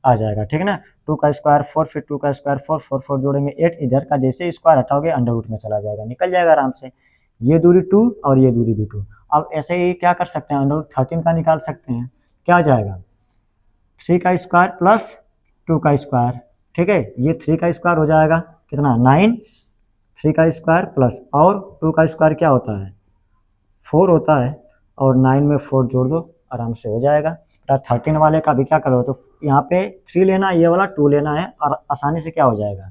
आ जाएगा, ठीक है ना। 2 का स्क्वायर 4, फिर 2 का स्क्वायर 4, 4 4 जोड़ेंगे 8, इधर का जैसे स्क्वायर हटाओगे √, में चला जाएगा, निकल जाएगा आराम से। ये दूरी 2 और ये दूरी भी 2। अब ऐसे ही क्या कर सकते हैं, √13 का निकाल सकते हैं। क्या आ जाएगा, 3 का स्क्वायर प्लस 2 का स्क्वायर, ठीक है। ये 3 का स्क्वायर हो जाएगा कितना, 9, 3 का स्क्वायर प्लस और 2 का स्क्वायर क्या होता है, 4 होता है, और 9 में 4 जोड़ दो, आराम से हो जाएगा। 13 वाले का भी क्या करो, तो यहाँ पे 3 लेना है, ये वाला 2 लेना है, और आसानी से क्या हो जाएगा,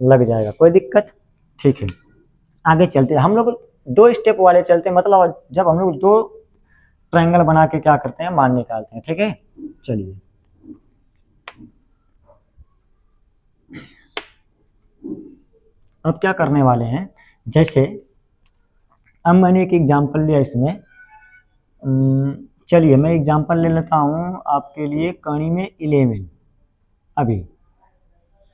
लग जाएगा, कोई दिक्कत? ठीक है, आगे चलते हैं। हम लोग 2 स्टेप वाले चलते हैं, मतलब जब हम लोग 2 ट्रायंगल बना के क्या करते हैं, मान निकालते हैं, ठीक है। चलिए अब क्या करने वाले हैं, जैसे अब मैंने एक एग्जांपल लिया इसमें, चलिए मैं एग्जांपल ले लेता हूँ आपके लिए, कड़ी में 11, अभी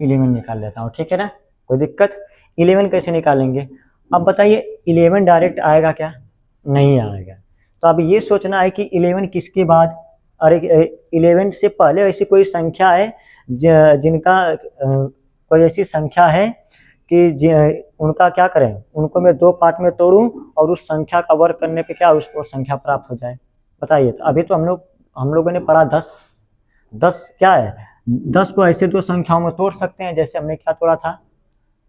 11 निकाल लेता हूँ, ठीक है ना, कोई दिक्कत? 11 कैसे निकालेंगे? अब बताइए 11 डायरेक्ट आएगा क्या, नहीं आएगा। तो अब ये सोचना है कि 11 किसके बाद, अरे 11 से पहले ऐसी कोई संख्या है जिनका कोई ऐसी संख्या है कि उनका क्या करें, उनको मैं 2 पार्ट में तोड़ूं और उस संख्या का वर्ग करने पे क्या उसको संख्या प्राप्त हो जाए। बताइए। तो अभी तो हम लोगों ने पढ़ा 10 क्या है, 10 को ऐसे दो संख्याओं में तोड़ सकते हैं, जैसे हमने क्या तोड़ा था,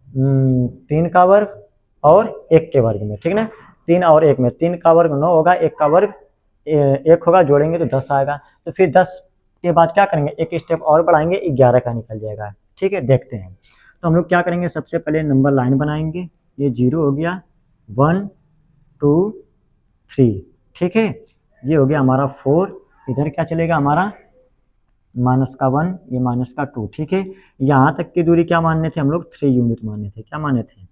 3 का वर्ग और 1 के वर्ग में, ठीक ना। 3 और 1 में, 3 का वर्ग 9 होगा, 1 का वर्ग 1 होगा, जोड़ेंगे तो 10 आएगा। तो फिर 10 के बाद क्या करेंगे, एक स्टेप और बढ़ाएंगे, 11 का निकल जाएगा। ठीक है, देखते हैं। तो हम लोग क्या करेंगे, सबसे पहले नंबर लाइन बनाएंगे। ये 0 हो गया, 1 2 3, ठीक है। ये हो गया हमारा 4, इधर क्या चलेगा हमारा माइनस का 1, ये माइनस का 2, ठीक है। यहाँ तक की दूरी क्या मानने थे हम लोग, 3 यूनिट मानने थे। क्या माने थे,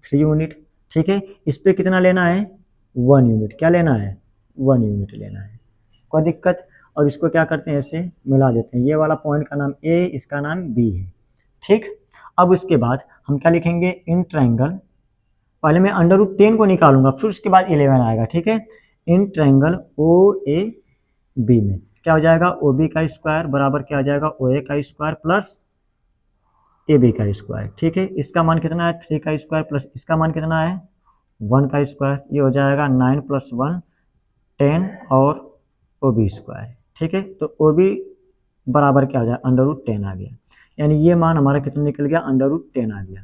3 यूनिट, ठीक है। इस पे कितना लेना है, 1 यूनिट। क्या लेना है, 1 यूनिट लेना है, कोई दिक्कत। और इसको क्या करते हैं, ऐसे मिला देते हैं। ये वाला पॉइंट का नाम ए, इसका नाम बी है, ठीक। अब उसके बाद हम क्या लिखेंगे, इन ट्रायंगल, पहले मैं √10 को निकालूंगा, फिर उसके बाद 11 आएगा, ठीक है। इन ट्रायंगल ओ ए बी में क्या हो जाएगा, ओ बी का स्क्वायर बराबर क्या हो जाएगा, ओ ए का स्क्वायर प्लस ए बी का स्क्वायर, ठीक है। इसका मान कितना है, 3 का स्क्वायर प्लस इसका मान कितना है, 1 का स्क्वायर। ये हो जाएगा 9 + 1 10 और ओ बी स्क्वायर, ठीक है। तो ओ बी बराबर क्या हो जाएगा, √10 आ गया, यानी ये मान हमारा कितना निकल गया, √10 आ गया,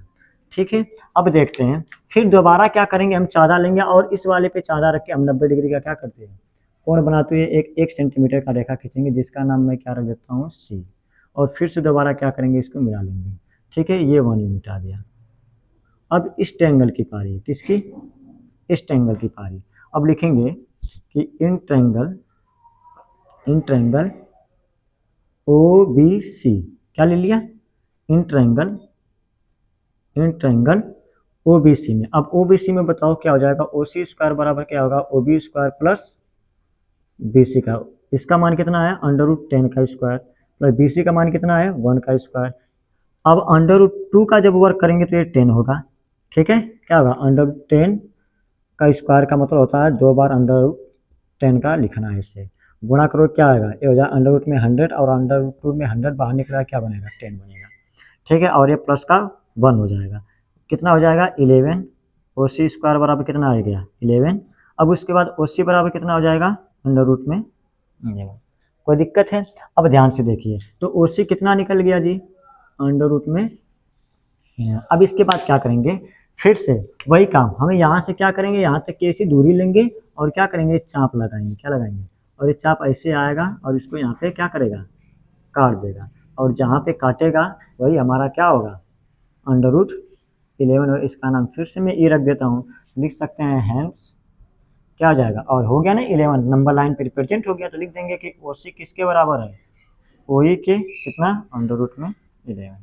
ठीक है। अब देखते हैं, फिर दोबारा क्या करेंगे, हम चाँदा लेंगे और इस वाले पे चाँदा रख के हम 90 डिग्री का क्या करते हैं, कोण बनाते हुए एक सेंटीमीटर का रेखा खींचेंगे, जिसका नाम मैं क्या रख देता हूँ, सी। और फिर से दोबारा क्या करेंगे, इसको मिला लेंगे, ठीक है। ये 1 यूनिट आ गया। अब इस ट्रायंगल की पारी, किसकी, इस ट्रायंगल की पारी। अब लिखेंगे कि इन ट्रायंगल ओ बी सी, क्या ले लिया, इन ट्रायंगल ओ बी सी में। अब ओ बी सी में बताओ क्या हो जाएगा, ओ सी स्क्वायर बराबर क्या होगा, O B square plus B C का, इसका मान कितना है, √10 का स्क्वायर प्लस बी सी का मान कितना है, 1 का स्क्वायर। अब √2 का जब वर्क करेंगे तो ये 10 होगा, ठीक है। क्या होगा, √10 का स्क्वायर का मतलब होता है 2 बार √10 का लिखना है, इससे गुणा करो क्या आएगा, ये हो जाएगा √ में 100 और √2 में 100 बाहर निकला, क्या बनेगा, 10 बनेगा, ठीक है। और ये प्लस का 1 हो जाएगा, कितना हो जाएगा, 11। ओ सी स्क्वायर बराबर कितना आ गया, 11। अब उसके बाद ओ सी बराबर कितना हो जाएगा, √ में 11। कोई दिक्कत है, अब ध्यान से देखिए, तो ओ सी कितना निकल गया जी, √ में। अब इसके बाद क्या करेंगे, फिर से वही काम, हमें यहाँ से क्या करेंगे, यहाँ तक की ऐसी दूरी लेंगे और क्या करेंगे, चाप लगाएंगे, क्या लगाएंगे, और ये चाप ऐसे आएगा और इसको यहाँ पे क्या करेगा, काट देगा। और जहाँ पे काटेगा वही हमारा क्या होगा, √11। और इसका नाम फिर से मैं ई रख देता हूँ, लिख सकते हैं हैंस, क्या हो जाएगा, और हो गया ना 11, नंबर लाइन पे रिप्रेजेंट हो गया। तो लिख देंगे कि ओ सी किसके बराबर है, ओ ई के कितना, √ में 11,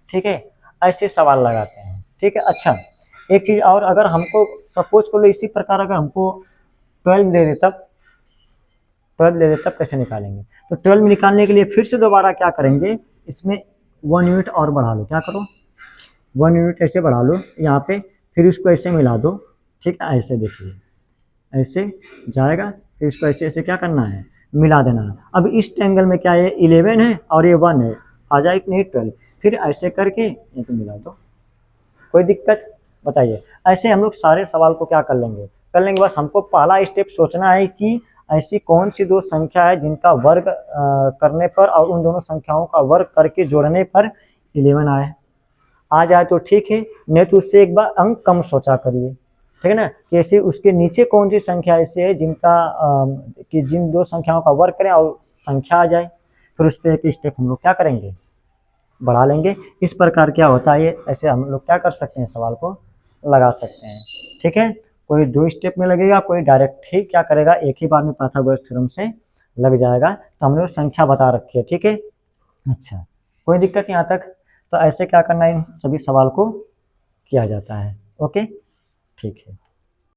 ठीक है। ऐसे सवाल लगाते हैं, ठीक है। अच्छा, एक चीज़ और, अगर हमको सपोज कर लो इसी प्रकार अगर हमको 12 दे दे तब कैसे निकालेंगे। तो 12 निकालने के लिए फिर से दोबारा क्या करेंगे, इसमें 1 यूनिट और बढ़ा लो, क्या करो, 1 यूनिट ऐसे बढ़ा लो यहाँ पे, फिर इसको ऐसे मिला दो, ठीक है। ऐसे देखिए, ऐसे जाएगा, फिर इसको ऐसे ऐसे क्या करना है, मिला देना है। अब इस ट्रायंगल में क्या है, 11 है और ये 1 है, आ जाए कि नहीं 12, फिर ऐसे करके ये तो मिला दो, कोई दिक्कत बताइए। ऐसे हम लोग सारे सवाल को क्या कर लेंगे, बस हमको पहला स्टेप सोचना है कि ऐसी कौन सी दो संख्या है जिनका वर्ग करने पर और उन दोनों संख्याओं का वर्ग करके जोड़ने पर 11 आए, आ जाए तो ठीक है, नहीं तो उससे एक बार अंक कम सोचा करिए, ठीक है ना। कि ऐसे उसके नीचे कौन सी संख्या ऐसे है जिनका कि जिन दो संख्याओं का वर्ग करें और संख्या आ जाए, फिर उस पर एक स्टेप हम लोग क्या करेंगे, बढ़ा लेंगे। इस प्रकार क्या होता है, ऐसे हम लोग क्या कर सकते हैं, सवाल को लगा सकते हैं, ठीक है। कोई 2 स्टेप में लगेगा, कोई डायरेक्ट ही क्या करेगा, एक ही बार में पाइथागोरस थ्योरम से लग जाएगा। तो हमने वो संख्या बता रखी है, ठीक है। अच्छा, कोई दिक्कत यहाँ तक। तो ऐसे क्या करना है, इन सभी सवाल को किया जाता है, ओके, ठीक है।